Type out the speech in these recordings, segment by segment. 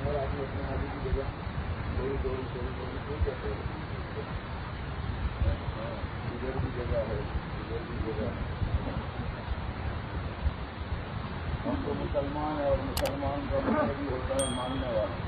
اور آپ نے اپنے آدمی کی جگہ دوڑی کیوں کہتے ہیں؟ ادھر بھی جگہ ہے، ادھر بھی جگہ ہے. ہم تو مسلمان ہیں، اور مسلمان کا مطلب بھی ہوتا ہے ماننے والا.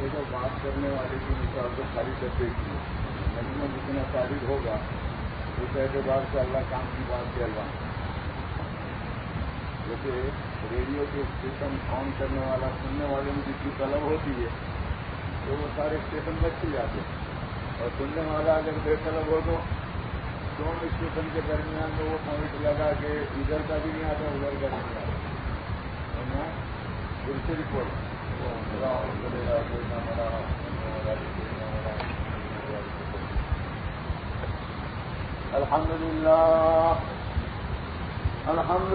دیکھو بات کرنے والے کی مثال تو خالی ڈبے کی مجموعہ جتنا تعریف ہوگا اس اعتبار سے اللہ کام کی بات کر رہا ہوں. جیسے ریڈیو کے اسٹیشن آن کرنے والا سننے والے میں جتنی طلب ہوتی ہے تو وہ سارے اسٹیشن بچے جاتے ہیں، اور سننے والا اگر بے طلب ہو تو دونوں اسٹیشن کے درمیان میں وہ پوائنٹ لگا کے ادھر کا بھی نہیں آتا ادھر کا نہیں آتا. پھر سے رپورٹ الحمد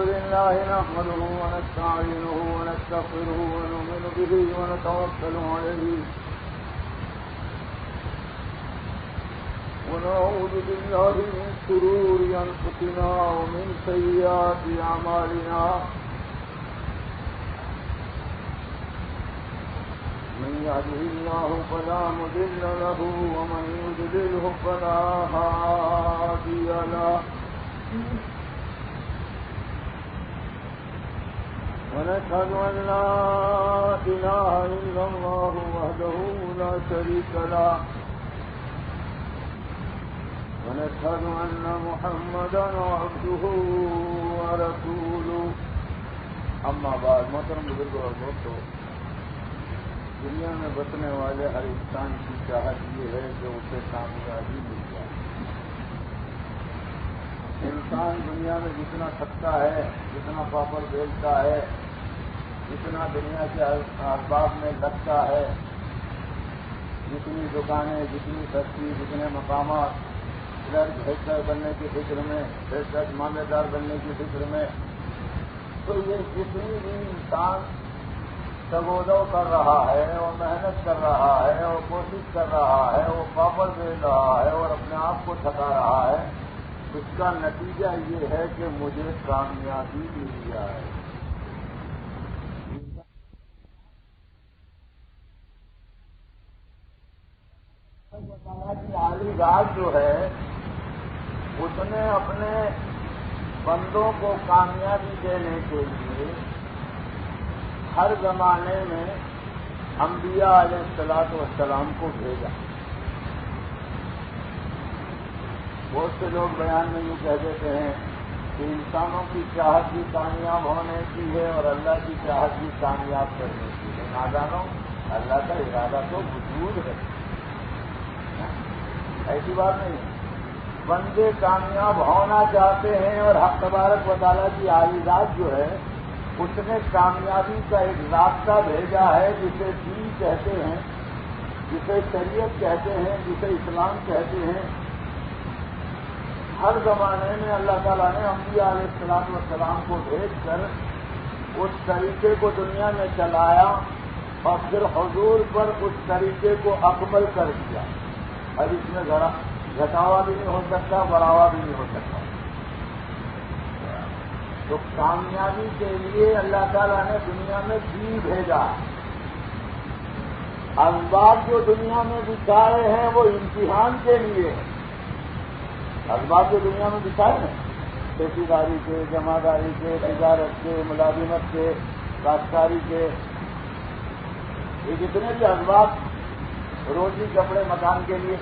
لله نحمده ونستعينه ونستغفره ونؤمن به ونتوكل عليه ونعوذ بالله من شرور أنفسنا ومن سيئات أعمالنا من يهده الله فلا مضل له ومن يضلله فلا هادي له ونشهد أن لا إله إلا الله وحده لا شريك له ونشهد أن محمدا عبده ورسوله. أما بعد محترم بزرگوں اور دوستوں، دنیا میں بسنے والے ہر انسان کی چاہت یہ ہے کہ اسے کامیابی مل جائے. انسان دنیا میں جتنا تھکتا ہے، جتنا پاپڑ بیچتا ہے، جتنا دنیا کے اسباب میں لگتا ہے، جتنی دکانیں، جتنی سستی، جتنے مقامات، ادھر بہتر بننے کی فکر میں، بہتر ماندے دار بننے کی فکر میں، تو یہ جتنی بھی انسان سگودو کر رہا ہے اور محنت کر رہا ہے اور کوشش کر رہا ہے، وہ پاپڑ بیچ رہا ہے اور اپنے آپ کو تھکا رہا ہے، اس کا نتیجہ یہ ہے کہ مجھے کامیابی مل جائے. کی عالی ذات جو ہے اس نے اپنے بندوں کو کامیابی دینے کے لیے ہر زمانے میں انبیاء علیہ الصلوۃ والسلام کو بھیجا. بہت سے لوگ بیان میں یوں کہہ دیتے ہیں کہ انسانوں کی چاہت بھی کامیاب ہونے کی ہے اور اللہ کی چاہت بھی کامیاب کرنے کی ہے. نادانوں، اللہ کا ارادہ تو وجود ہے، ایسی بات نہیں. بندے کامیاب ہونا چاہتے ہیں اور حق تبارک و تعالیٰ کی عالی ذات جو ہے اس نے کامیابی کا ایک ضابطہ بھیجا ہے جسے دین کہتے ہیں، جسے شریعت کہتے ہیں، جسے اسلام کہتے ہیں. ہر زمانے میں اللہ تعالیٰ نے انبیاء علیہ السلام والسلام کو بھیج کر اس طریقے کو دنیا میں چلایا اور پھر حضور پر اس طریقے کو اکمل کر دیا. اب اس میں ذرا گھٹاوا بھی نہیں ہو سکتا، بڑھاوا بھی نہیں ہو سکتا. تو کامیابی کے لیے اللہ تعالیٰ نے دنیا میں دین بھیجا. اسباب جو دنیا میں بچھائے ہیں وہ امتحان کے لیے ہیں. اسباب جو دنیا میں بچھائے ہیں، کھیتی باڑی کے، جمع داری کے، تجارت کے، ملازمت کے، کاشتکاری کے، یہ جتنے بھی اسباب روزی کپڑے مکان کے لیے.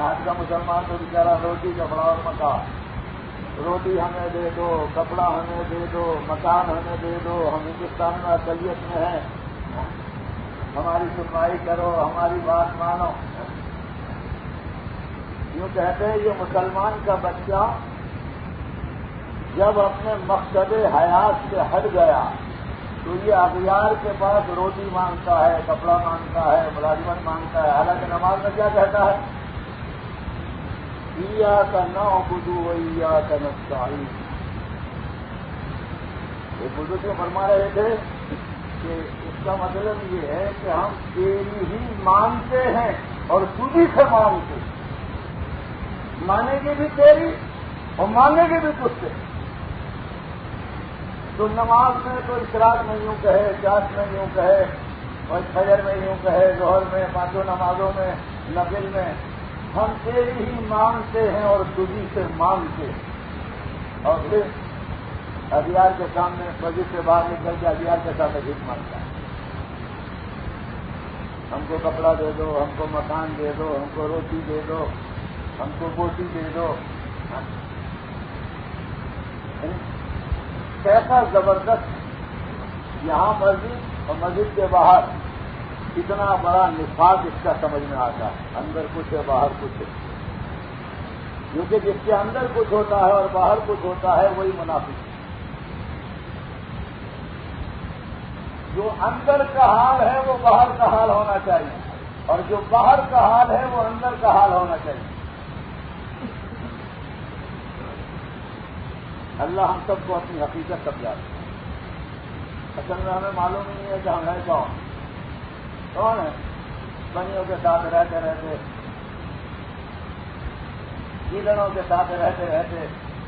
آج کا مسلمان تو بیچارہ روٹی کپڑا اور مکان، روٹی ہمیں دے دو، کپڑا ہمیں دے دو، مکان ہمیں دے دو، ہم ہندوستان میں اقلیت میں ہیں، ہماری سنوائی کرو، ہماری بات مانو. یوں کہتے ہیں یہ مسلمان کا بچہ جب اپنے مقصد حیات سے ہٹ گیا تو یہ اغیار کے پاس روٹی مانگتا ہے، کپڑا مانگتا ہے، ملازمت مانگتا ہے. حالانکہ نماز میں کیا کہتا ہے؟ ایاک نعبد و ایاک نستعین. ایک بزرگ فرما رہے تھے کہ اس کا مطلب یہ ہے کہ ہم تیری ہی مانتے ہیں اور تجھی سے مانگتے ہیں. مانیں گے بھی تیری اور مانگیں گے بھی تجھ سے. تو نماز میں تو اشراق میں یوں کہے, چاش میں یوں کہے, اور فجر میں یوں کہے, ظہر میں, پانچوں نمازوں میں, نفل میں, ہم تیری ہی مانگتے ہیں اور تجھی سے مانگتے ہیں. اور پھر اغیار کے سامنے مسجد سے باہر نکل کے اغیار کے سامنے بھیک مانگتا ہے. ہم کو کپڑا دے دو, ہم کو مکان دے دو, ہم کو روٹی دے دو, ہم کو بوٹی دے دو. کیسا زبردست یہاں مسجد اور مسجد کے باہر کتنا بڑا نفاق اس کا سمجھ میں آتا ہے. اندر کچھ ہے, باہر کچھ ہے. کیونکہ جس کے اندر کچھ ہوتا ہے اور باہر کچھ ہوتا ہے وہی منافق ہے. جو اندر کا حال ہے وہ باہر کا حال ہونا چاہیے, اور جو باہر کا حال ہے وہ اندر کا حال ہونا چاہیے. اللہ ہم سب کو اپنی حقیقت سمجھاتا ہے. اصل میں ہمیں معلوم نہیں ہے کہ ہم ہیں کون ہے. بنیوں کے ساتھ رہتے رہتے, گیدڑوں کے ساتھ رہتے رہتے,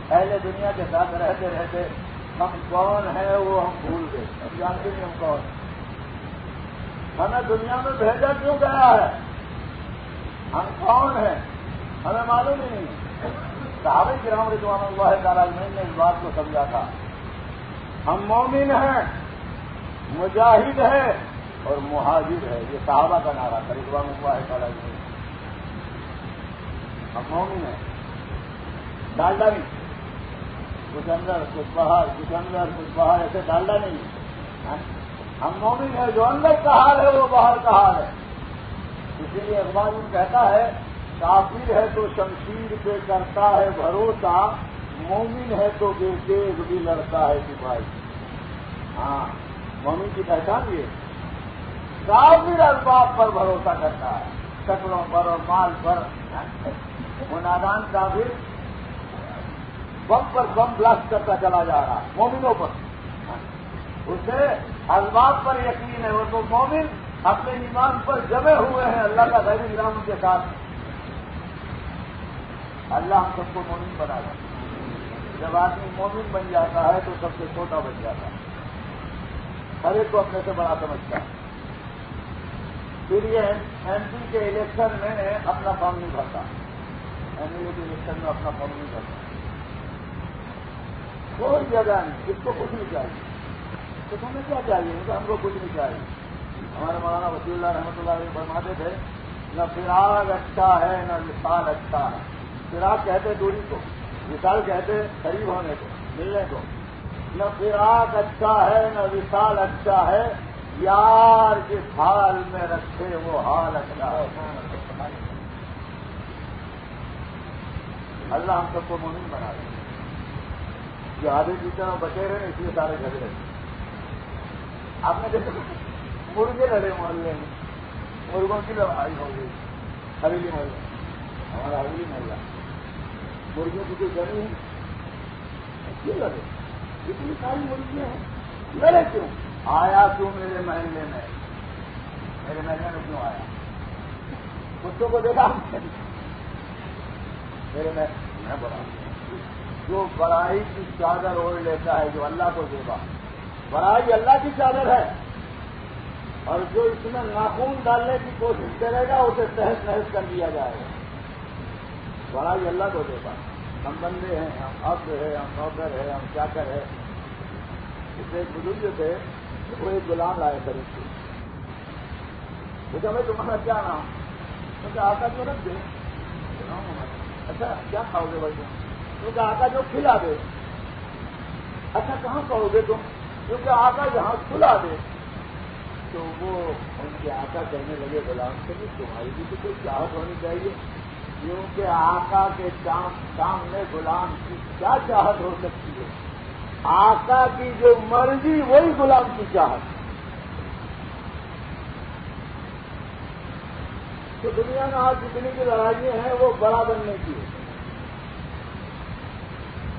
اہل دنیا کے ساتھ رہتے رہتے ہم کون ہیں وہ ہم بھول گئے. ہم جانتے نہیں ہم کون ہیں. ہمیں دنیا میں بھیجا کیوں گیا ہے, ہم کون ہیں ہمیں معلوم ہی نہیں. صحابہ کرام رضوان اللہ تعالیٰ اجمعین نے اس بات کو سمجھا تھا. ہم مومن ہیں, مجاہد ہیں اور مہاجر ہے. یہ صحابہ کا نعرہ تھا رضوان اللہ تعالیٰ اجمعین. ہم مومن ہیں, ڈالڈا نہیں, کچھ اندر کچھ باہر, کچھ اندر کچھ باہر, ایسے ڈالڈا نہیں. ہم مومن ہیں, جو اندر کا حال ہے وہ باہر کا حال ہے. اسی لیے اقبال کہتا ہے کافر ہے تو شمشیر پہ کرتا ہے بھروسہ, مومن ہے تو بے تیغ بھی لڑتا ہے سپاہی. ہاں, مومن کی پہچان یہ, کافر اسباب پر بھروسہ کرتا ہے, شکلوں پر اور مال پر. وہ نادان کافر بم پر بم بلاسٹ کرتا چلا جا رہا ہے مومنوں پر. اسے اسباب پر یقین ہے. وہ تو مومن اپنے ایمان پر جمے ہوئے ہیں, اللہ کا غیر نظام کے ساتھ. اللہ ہم سب کو مومن بنا دے. جب آدمی مومن بن جاتا ہے تو سب سے چھوٹا بن جاتا ہے, ہر ایک کو اپنے سے بڑا سمجھتا ہے. پھر یہ ایم پی کے الیکشن میں اپنا فارم نہیں بھرتا, ایم ایل اے کے الیکشن میں اپنا فارم نہیں بھرتا. کوئی جگہ نہیں, اس کو کچھ نہیں چاہیے. تو ہمیں کیا چاہیے, ہم کو کچھ نہیں چاہیے. ہمارے مولانا وسیع اللہ رحمۃ اللہ علیہ فرماتے تھے نہ فراق اچھا ہے نہ وصال اچھا ہے. فراق کہتے دوری کو, وصال کہتے قریب ہونے کو, ملنے کو. نہ فراق اچھا ہے نہ وصال اچھا ہے, یار جس حال میں رکھے وہ حال اچھا ہے. اللہ ہم سب کو مومن بنا دے. جو آدھے جیتے میں بچے رہے اس لیے سارے جھگڑے. آپ نے دیکھا مرغے لڑے محلے میں, مرغوں کی لڑائی ہو گئی. حویلی محلہ, ہمارا حویلی محلہ, مرغیوں کی کوئی جگہ ہے, کیوں لڑے؟ اتنی ساری مرغیاں ہیں, لڑے کیوں؟ آیا کیوں میرے محلے میں, میرے محلے میں کیوں آیا؟ کتوں کو دیکھا میرے میں بڑا. جو بڑائی کی چادر اوڑھ لیتا ہے, جو اللہ کو دے گا, بڑائی اللہ کی چادر ہے. اور جو اس میں ناخون ڈالنے کی کوشش کرے گا اسے تحس نحس کر دیا جائے گا. بڑائی اللہ کو دے گا. ہم بندے ہیں, ہم عبد ہے, ہم نوکر ہے, ہم چاکر ہے. اس ایک بزرگ تھے, وہ ایک غلام لائے خرید کے. پوچھا بھائی تمہارا کیا نام؟ کیونکہ آقا جو رکھ دے. اچھا کیا کھاؤ گے بھائی تم؟ کیونکہ آقا جو کھلا دے. اچھا کہاں کہو گے تم؟ کیونکہ آقا جہاں کھلا دے. تو وہ ان کے آقا کہنے لگے غلام سے کہ تمہاری بھی تو کوئی چاہت ہونی چاہیے, کیونکہ آقا کے سامنے غلام کی کیا چاہت ہو سکتی ہے؟ آقا کی جو مرضی وہی غلام کی چاہت. تو دنیا میں آج جتنی بھی لڑائیاں ہیں وہ بڑا بننے کی ہے.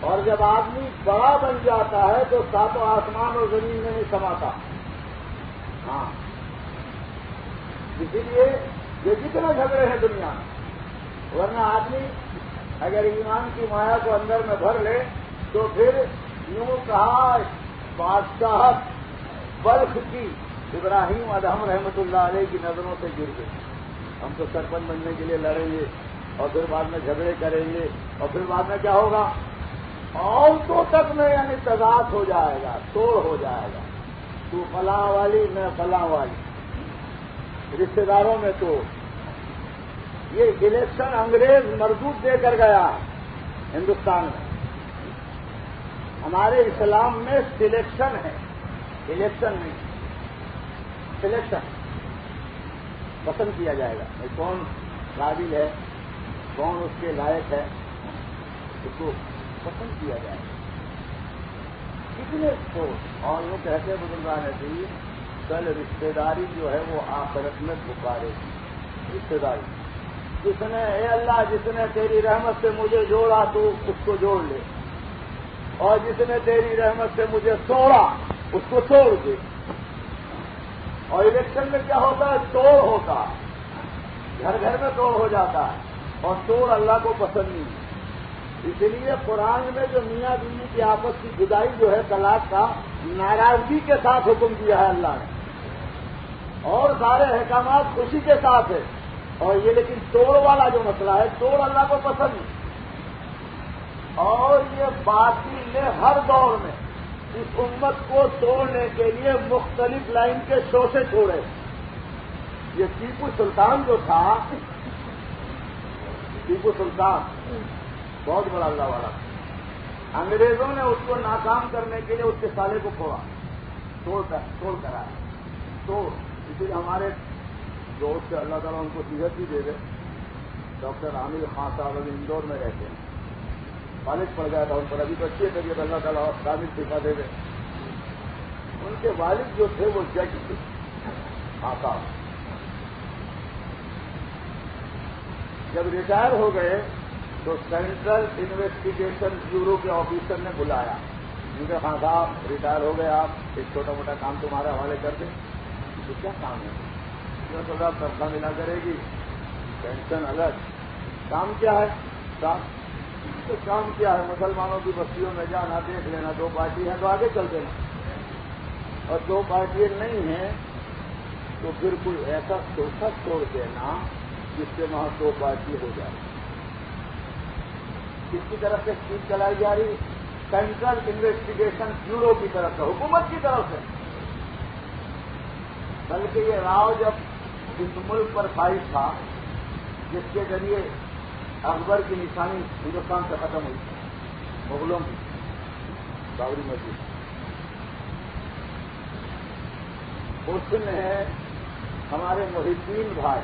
اور جب آدمی بڑا بن جاتا ہے تو ساتوں آسمان اور زمین میں نہیں سماتا. ہاں، اسی لیے یہ جتنے جھگڑے ہیں دنیا میں، ورنہ آدمی اگر ایمان کی مایا کو اندر میں بھر لے تو پھر یوں کہا بادشاہت بلخ کی ابراہیم ادہم رحمۃ اللہ علیہ کی نظروں سے گر گئے. ہم تو سرپنچ بننے کے لیے لڑیں گے اور پھر بعد میں جھگڑے کریں گے اور پھر بعد میں کیا ہوگا؟ عورتوں تک میں یعنی تضاد ہو جائے گا، توڑ ہو جائے گا. تو فلاں والی میں فلاں والی، رشتے داروں میں تو یہ الیکشن انگریز مردود دے کر گیا ہندوستان میں. ہمارے اسلام میں سلیکشن ہے، الیکشن نہیں، سلیکشن. پسند کیا جائے گا کہ کون قابل ہے، کون اس کے لائق ہے، اس کو پسند کیا جائے گا. کتنے کو اور وہ کہتے بزرگان ہے کہ کل رشتے داری جو ہے وہ آخرت میں پکارے گی. رشتے داری جس نے اے اللہ جس نے تیری رحمت سے مجھے جوڑا تو اس کو جوڑ لے، اور جس نے تیری رحمت سے مجھے توڑا اس کو توڑ دے. اور الیکشن میں کیا ہوتا ہے؟ توڑ ہوتا ہے، گھر گھر میں توڑ ہو جاتا ہے، اور توڑ اللہ کو پسند نہیں. اس لیے قرآن میں جو میاں بیوی کی آپس کی جدائی جو ہے طلاق کا، ناراضگی کے ساتھ حکم دیا ہے اللہ نے، اور سارے احکامات خوشی کے ساتھ ہے. اور یہ لیکن توڑ والا جو مسئلہ ہے، توڑ اللہ کو پسند نہیں. اور یہ باطل نے ہر دور میں اس امت کو توڑنے کے لیے مختلف لائن کے شوشے چھوڑے. یہ ٹیپو سلطان جو تھا، ٹیپو سلطان بہت بڑا اللہ والا تھا. انگریزوں نے اس کو ناکام کرنے کے لیے اس کے سالے کو پھوڑا، توڑ کرایا. تو اسی لیے ہمارے دوست اللہ تعالیٰ ان کو صحت بھی دے دے، ڈاکٹر عامر خان صاحب ابھی اندور میں رہتے ہیں، والد پڑ گیا تھا ان پر، ابھی تو اچھی طبیعت اللہ تعالیٰ کامل شفا دے دے. ان کے والد جو تھے وہ جج تھے، صاحب. جب ریٹائر ہو گئے تو سینٹرل انویسٹیگیشن بیورو کے آفیسر نے بلایا، کیونکہ خان صاحب ریٹائر ہو گئے، آپ ایک چھوٹا موٹا کام تمہارے حوالے کر دیں. تو کیا کام ہے؟ صاحب تنخواہ ملا کرے گی، پینشن الگ. کام کیا ہے؟ کام کیا ہے؟ مسلمانوں کی بستیوں میں جانا، دیکھ لینا 2 پارٹی ہیں تو آگے چل دینا، اور 2 پارٹیاں نہیں ہیں تو پھر کوئی ایسا سوچا چھوڑ دینا جس سے وہاں 2 پارٹی ہو جائے. کس کی طرف سے اسکیم چلائی جا رہی؟ سینٹرل انویسٹیگیشن بیورو کی طرف سے، حکومت کی طرف سے. بلکہ یہ راؤ جب اس ملک پر فائز تھا جس کے ذریعے اکبر کی نشانی ہندوستان سے ختم ہوئی، مغلوں کی بابری مسجد، اس نے ہمارے محب الدین بھائی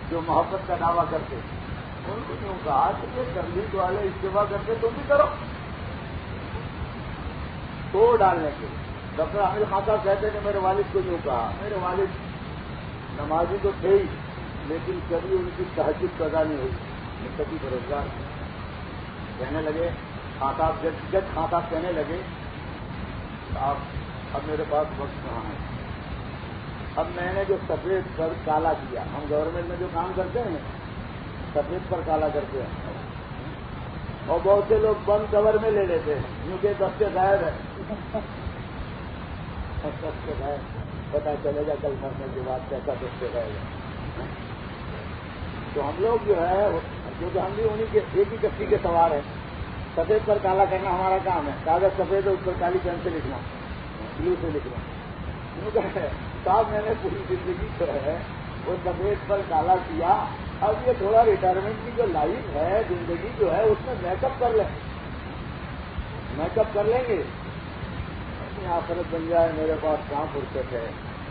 جو محبت کا دعویٰ کرتے ان کو کیوں کہا کہ یہ تبلیغ والے استعفا کرتے تم بھی کرو، توڑ ڈالنے کے لیے. ڈاکٹر عامر خان صاحب کہتے ہیں کہ میرے والد کو یوں کہا. میرے والد نمازی تو تھے ہی، لیکن کبھی ان کی تہذیب پیدا نہیں ہوئی، کبھی بےروزگار. کہنے لگے خان صاحب، جج خان صاحب کہنے لگے آپ اب میرے پاس وقت کہاں ہے، اب میں نے جو سفید پر کالا کیا، ہم گورنمنٹ میں جو کام کرتے ہیں سفید پر کالا کرتے ہیں، اور بہت سے لوگ بند کور میں لے لیتے ہیں کیونکہ دستے غائب ہے، دستے غائب پتا چلے گا کل مرنے کے بعد کیسا دستے غائب ہے. تو ہم لوگ جو ہے کیونکہ ہم بھی انہیں کے ایک ہی کشتی کے سوار ہیں، سفید پر کالا کرنا ہمارا کام ہے. کاغذ سفید ہے اس پر کالی پین سے لکھنا، بلو سے لکھنا. صاحب میں نے پوری زندگی جو ہے وہ سفید پر کالا کیا. اب یہ تھوڑا ریٹائرمنٹ کی جو لائف ہے، زندگی جو ہے، اس میں میک اپ کر لیں، میک اپ کر لیں گے، آخرت بن جائے. میرے پاس کہاں فرصت ہے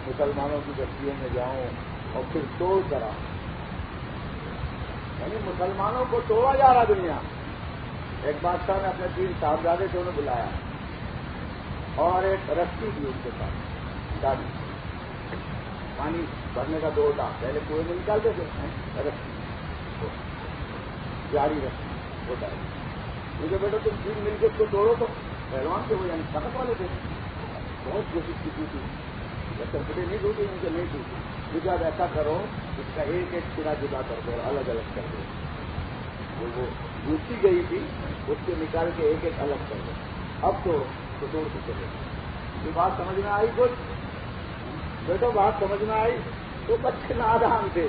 مسلمانوں کی بستیوں میں جاؤں اور پھر توڑ کرا. یعنی مسلمانوں کو توڑا جا رہا دنیا. ایک بادشاہ نے اپنے 3 صاحبزادے سے انہیں بلایا اور ایک رسی دی ان کے پاس، دادی پانی بھرنے کا 2 تھا، پہلے کنویں میں نکالتے تھے، رسی جاری رسی وہ ڈالی. مجھے بیٹا تم 3 مل کے اس کو توڑو تو پہلوان کے وہ یعنی طاقت والے تھے. بہت کوشش کی تھی جب بیٹے نہیں ٹوٹی ان سے نہیں ٹوٹی، جگہ ایسا کرو اس کا ایک ایک سرا جدا کر دو، الگ الگ کر دو، وہ ٹوٹتی گئی تھی اس کو نکال کے ایک ایک الگ کر دو، اب تو توڑ کے چلے۔ یہ بات سمجھ میں آئی کچھ؟ بیٹو بات سمجھ میں آئی؟ تو بچے نادان تھے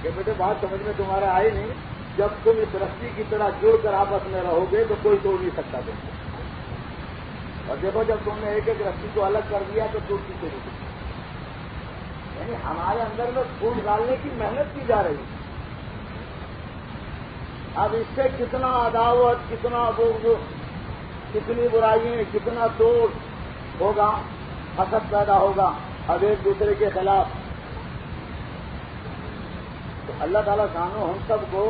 کہ بیٹے بات سمجھ میں تمہارے آئی نہیں، جب تم اس رسی کی طرح جڑ کر آپس میں رہو گے تو کوئی توڑ نہیں سکتا تم کو، اور دیکھو جب تم نے ایک ایک رسی کو الگ کر دیا تو ٹوٹتی چلی گئی۔ یعنی ہمارے اندر میں پھول ڈالنے کی محنت کی جا رہی ہے۔ اب اس سے کتنا عداوت، کتنا بغض، کتنی برائیاں، کتنا توڑ ہوگا، حسد پیدا ہوگا اب ایک دوسرے کے خلاف۔ تو اللہ تعالیٰ جانو ہم سب کو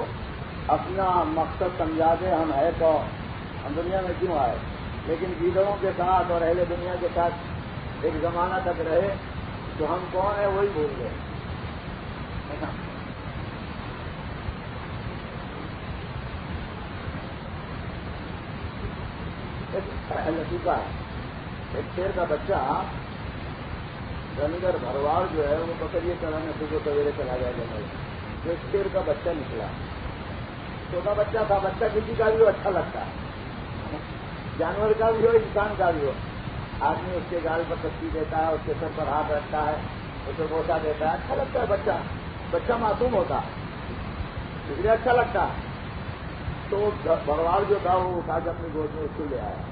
اپنا مقصد سمجھا دے، ہم ہے تو ہم دنیا میں کیوں آئے، لیکن گیدڑوں کے ساتھ اور اہل دنیا کے ساتھ ایک زمانہ تک رہے تو ہم کون ہیں وہی بھول گئے۔ لطیفہ ہے، ایک شیر کا بچہ رنگر بھرواڑ جو ہے وہ بکریے چلانے صبح سویرے چلا گیا جنگل، تو ایک شیر کا بچہ نکلا، چھوٹا بچہ تھا، بچہ کسی کا بھی ہو اچھا لگتا ہے، جانور کا بھی ہو انسان کا بھی ہو، آدمی اس کے گال پر تسبیح دیتا ہے، اس کے سر پر ہاتھ رکھتا ہے، اسے بوسا دیتا ہے، اچھا لگتا ہے بچہ معصوم ہوتا ہے، اس لیے اچھا لگتا ہے۔ تو بھرواڑ جو تھا وہ اٹھا کے اپنی گود میں اس کو لے آیا،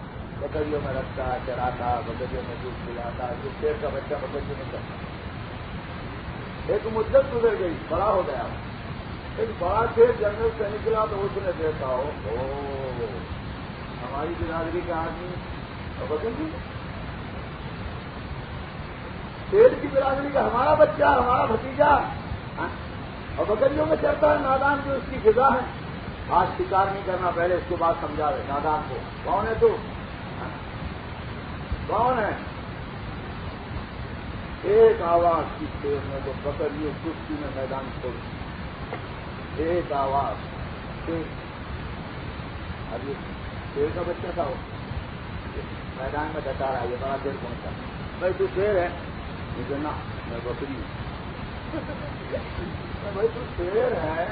بکریوں میں رکھتا، چراتا، بکریوں میں دودھ پلاتا، جو شیر کا بچہ بکریوں میں کرتا۔ ایک مدت گزر گئی، بڑا ہو گیا، ایک بڑا شیر جنگل سے نکلا تو اس نے دیکھا ہو ہماری برادری کے آدمی بکری، شیر کی برادری کا ہمارا بچہ، ہمارا بھتیجا، اور بکریوں میں چڑھتا ہے، نادان جو اس کی فضا ہے، آج شکار نہیں کرنا، پہلے اس کو بات سمجھا دے نادان کو، کون ہے تو، کون ہے؟ ایک آواز کی شیر میں تو بکریوں کشتی میں میدان چھوڑ، ایک آواز شیر، ابھی شیر کا بچہ تھا، وہ میدان میں ڈٹا رہا، یہ بڑا دیر پہنچا، بھائی تو شیر ہے، مجھے نا میں بکری ہوں، بھائی تو شیر ہے،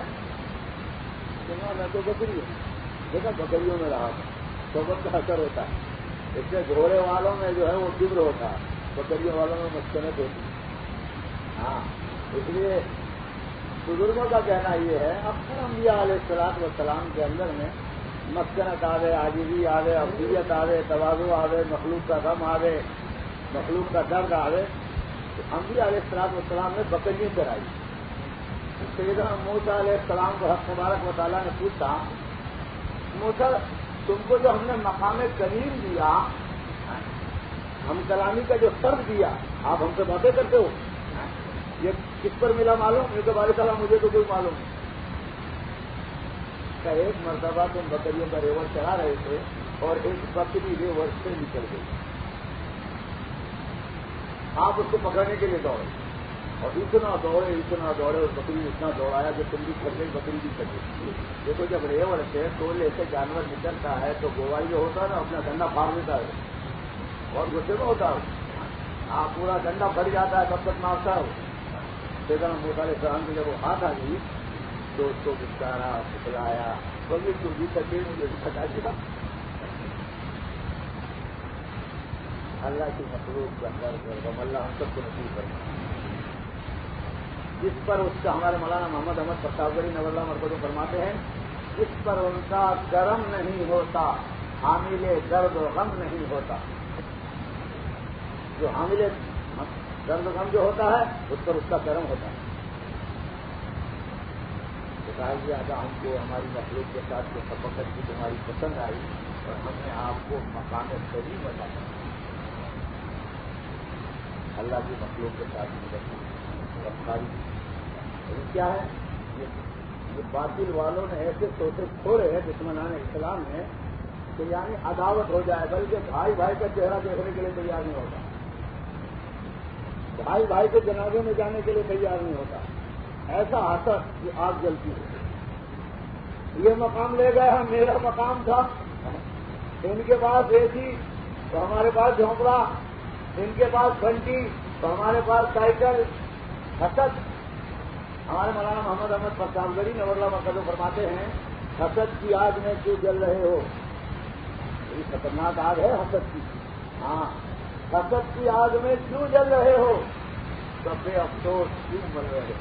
میں تو بکری ہوں، دیکھا بکریوں میں رہا تھا، صحبت کا اثر ہوتا ہے، اس سے گھوڑے والوں میں جو ہے وہ کبر ہوتا ہے، بکریوں والوں میں مسکنت ہوتی ہے۔ ہاں، اس لیے بزرگوں کا کہنا یہ ہے، اکثر انبیاء علیہ الصلوۃ والسلام کے اندر میں مسکنت آوے، عاجزی آوے، ابدیت آوے، تواضع آوے، مخلوق کا غم آوے، مخلوق کا درد آوے، تو انبیاء علیہ الصلوۃ والسلام نے بکریاں چرائی۔ سیدنا موسیٰ علیہ السلام کو حق تبارک و تعالیٰ نے پوچھا، موسیٰ تم کو جو ہم نے مقام کریم دیا، ہم کلامی کا جو فرض دیا، آپ ہم سے باتیں کرتے ہو، یہ کس پر ملا معلوم؟ یہ تو بارے تعالیٰ مجھے تو کوئی معلوم نہیں۔ کہ ایک مرتبہ تم بکریوں کا ریوڑ چلا رہے تھے اور ایک بکری ریوڑ سے نکل گئی، آپ اس کو پکڑنے کے لیے دوڑے اور اتنا دوڑے اور بکری اتنا دوڑایا کہ تم بھی پھٹ گئی، بکری بھی پھٹ گئی۔ دیکھو جب ریوڑ سے ٹولے سے جانور نکلتا ہے تو گووائی جو ہوتا ہے نا اپنا ڈنڈا پھاڑ دیتا ہے، بہت غصے میں ہوتا ہے، ہاں پورا ڈنڈا پھٹ جاتا ہے، تب تک مارتا ہے۔ سیدنا موسیٰ علیہ السلام کی جب وہ ہاتھ آ گئی تو اس کو گسکارا، پھسلایا، بکری کو بھی تکے مجھے پھٹا دیا۔ اللہ کی مخلوق کا درد اور غم اللہ ہم سب کو نصیب کرنا، جس پر اس کا ہمارے مولانا محمد احمد پرتاپگڑھی نور اللہ مرکز فرماتے ہیں، جس پر ان کا کرم نہیں ہوتا حامل درد و غم نہیں ہوتا۔ جو حامل درد و غم جو ہوتا ہے اس پر اس کا کرم ہوتا ہے۔ آجا ہم کو ہماری مخلوق کے ساتھ جو شفقت کی تمہاری پسند آئی اور ہم نے آپ کو مقام کریم بتایا، اللہ کی مخلوق کے ساتھ مدد رفتاری کیا ہے؟ یہ باطل والوں نے ایسے سوچے چھوڑے ہیں دشمنان اسلام میں کہ یعنی عداوت ہو جائے، بلکہ بھائی بھائی کا چہرہ دیکھنے کے لیے تیار نہیں ہوتا، بھائی بھائی کے جنازے میں جانے کے لیے تیار نہیں ہوتا، ایسا حسد کہ آگ جلتی ہے۔ یہ مقام لے گئے ہم، میرا مقام تھا، ان کے پاس ایسی تو ہمارے پاس جھونپڑا، ان کے پاس گھنٹی تو ہمارے پاس سائیکل. حسد. ہمارے مولانا محمد احمد پرتاپگڑھی نور اللہ مرکز فرماتے ہیں حسد کی آگ میں کیوں جل رہے ہو. یہ خطرناک آگ ہے حسد کی. ہاں، حسد کی آگ میں کیوں جل رہے ہو، سب بے افسوس کیوں مر رہے ہو،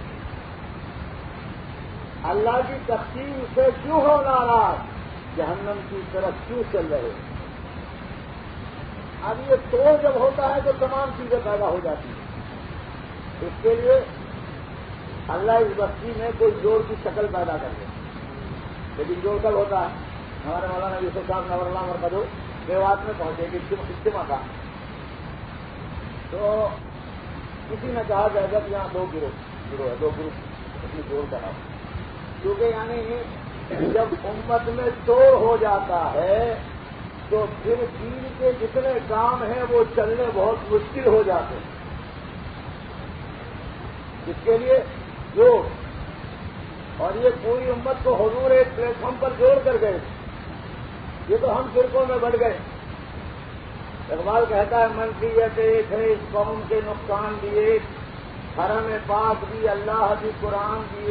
اللہ کی تقسیم سے کیوں ہو ناراض، جہنم کی طرف کیوں چل رہے ہو. اب یہ تو جب ہوتا ہے تو تمام چیزیں پیدا ہو جاتی ہیں. اس کے لیے اللہ اس بستی میں کوئی جوڑ کی شکل پیدا کر دے. لیکن جوڑ کب ہوتا ہے؟ ہمارے مولانا یوسف صاحب نور اللہ مرکز میوات میں پہنچے گی اجتماع کا، تو کسی نے کہا کہ اگر یہاں دو گروہ ہے، دو گروپ اس میں جوڑ کرا، کیونکہ یعنی جب امت میں توڑ ہو جاتا ہے تو پھر دین کے جتنے کام ہیں وہ چلنے بہت مشکل ہو جاتے ہیں. اس کے لیے جوڑ، اور یہ پوری امت کو حضور ایک پلیٹ فارم پر جوڑ کر گئے. یہ تو ہم فرقوں میں بڑھ گئے. اقبال کہتا ہے منفیت ایک ہے اس قوم کے نقصان بھی ایک، حرم پاک بھی اللہ بھی قرآن بھی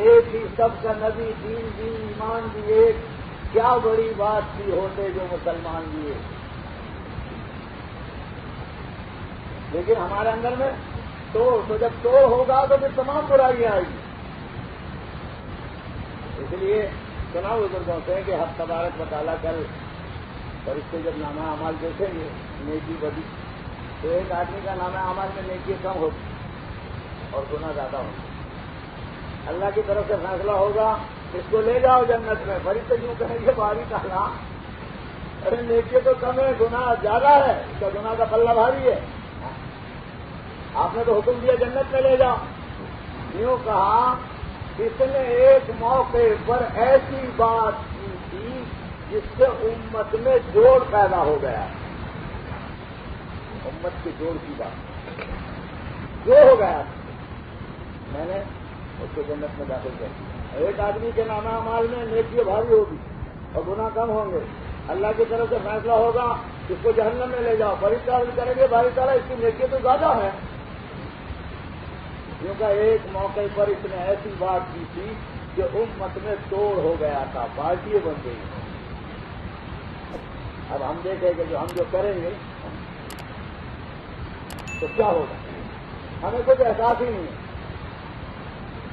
ایک ہی سب کا نبی دین بھی ایمان بھی ایک، کیا بڑی بات تھی ہوتے جو مسلمان بھی ایک. لیکن ہمارے اندر میں تو جب توڑ ہوگا تو پھر تمام برائیاں آئیں گی. اس لیے سنا بزرگوں سے کہ حق تبارک و تعالیٰ کل فرشتے جب نامہ اعمال دیکھیں گے نیکی بدی، تو ایک آدمی کا نامہ اعمال میں نیکی کم ہوتی اور گناہ زیادہ ہوتی. اللہ کی طرف سے فیصلہ ہوگا اس کو لے جاؤ جنت میں. فرشتے یوں کہیں گے باری تعالیٰ ارے نیکی تو کم ہے گناہ زیادہ ہے، اس کا گناہ کا پلہ بھاری ہے، آپ نے تو حکم دیا جنت میں لے جاؤ. یوں کہا اس نے ایک موقع پر ایسی بات کی تھی جس سے امت میں جوڑ پیدا ہو گیا. امت کے جوڑ کی بات جو ہو گیا میں نے اس کو جنت میں داخل کر دیا. ایک آدمی کے نامہ اعمال میں نیکی بھاری ہوگی اور گناہ کم ہوں گے. اللہ کی طرف سے فیصلہ ہوگا اس کو جہنم میں لے جاؤ. بڑی تعریف کریں گے باری تعالیٰ اس کی نیکی تو زیادہ ہے. کیونکہ ایک موقع پر اس نے ایسی بات کی تھی کہ امت میں توڑ ہو گیا تھا، پارٹیاں بن گئی. اب ہم دیکھیں کہ جو کریں گے تو کیا ہوگا، ہمیں کچھ احساس ہی نہیں ہے.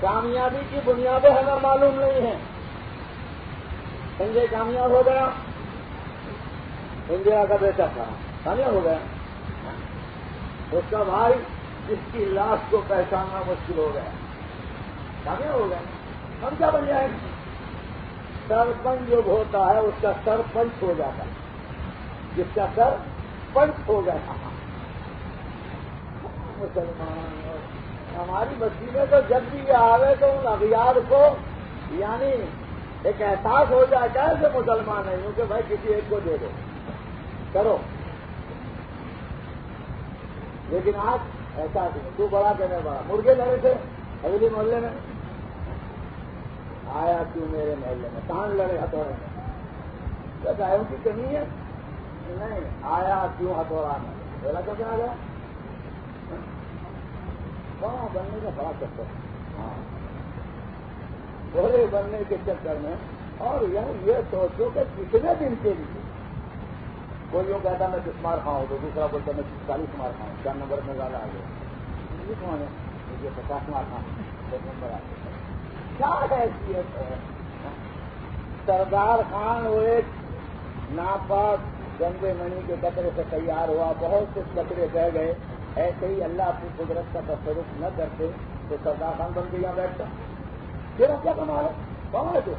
کامیابی کی بنیادیں ہمیں معلوم نہیں ہیں. سنجے کامیاب ہو گیا، انڈیا کا بیٹا تھا کامیاب ہو گیا، اس کا بھائی جس کی لاش کو پہچاننا مشکل ہو گیا کامیاب ہو گیا. ہم کیا بن جائیں گے؟ سرپنچ جو ہوتا ہے اس کا سرپنچ ہو جاتا ہے، جس کا سرپنچ ہو گیا. مسلمان ہماری بستی میں تو جب بھی یہ آوے تو ان اغیار کو یعنی ایک احساس ہو جاتا ہے کہ مسلمان ہے، کیونکہ بھائی کسی ایک کو دے دو کرو. لیکن آج ایسا نہیں. تو بڑا کہنے بڑا مرغے لڑے تھے اگلی محلے میں، آیا کیوں میرے محلے میں کان لڑے ہتھوڑے میں. گایوں کی کمی ہے نہیں، آیا کیوں ہتھوڑا میں بولا تو کیا گیا. وہاں بننے کا بڑا چکر ہے. ہاں بولے بننے کے چکر میں. اور یہ سوچو کہ کتنے دن کے لیے کوئی یوں کہتا میں 10 مار کھاؤں تو دوسرا بولتا میں 40 مار کھاؤں، 4 نمبر میں زیادہ آ گیا. کون ہے مجھے 50 مار کھاؤں 10 نمبر آ گیا. کیا حیثیت ہے؟ سردار خان وہ ایک ناپاک گندے منی کے قطرے سے تیار ہوا، بہت سے قطرے بہ گئے. ایسے ہی اللہ اپنی قدرت کا تصرف نہ کرتے تو سردار خان بن کے یہاں بیٹھتا. پھر کیا کما ہے کون ہے تو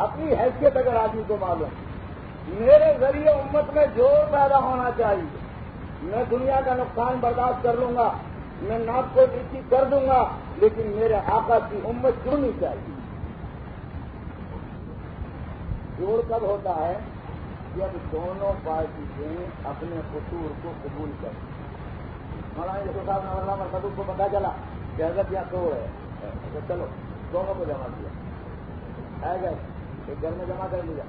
اپنی حیثیت اگر آدمی کو معلوم میرے ذریعے امت میں جوڑ پیدا ہونا چاہیے. میں دنیا کا نقصان برداشت کر لوں گا، میں ناپ کو نیچی کر دوں گا، لیکن میرے آقا کی امت جڑنی چاہیے. جوڑ کب ہوتا ہے؟ جب دونوں پارٹییں اپنے قصور کو قبول کریں. مولانا یوسف صاحب نور اللہ مرکز کو پتا چلا کہ حضرت یہاں توڑ ہے تو چلو دونوں کو جمع کیا، آئے گئے ایک گھر میں جمع کر لیا.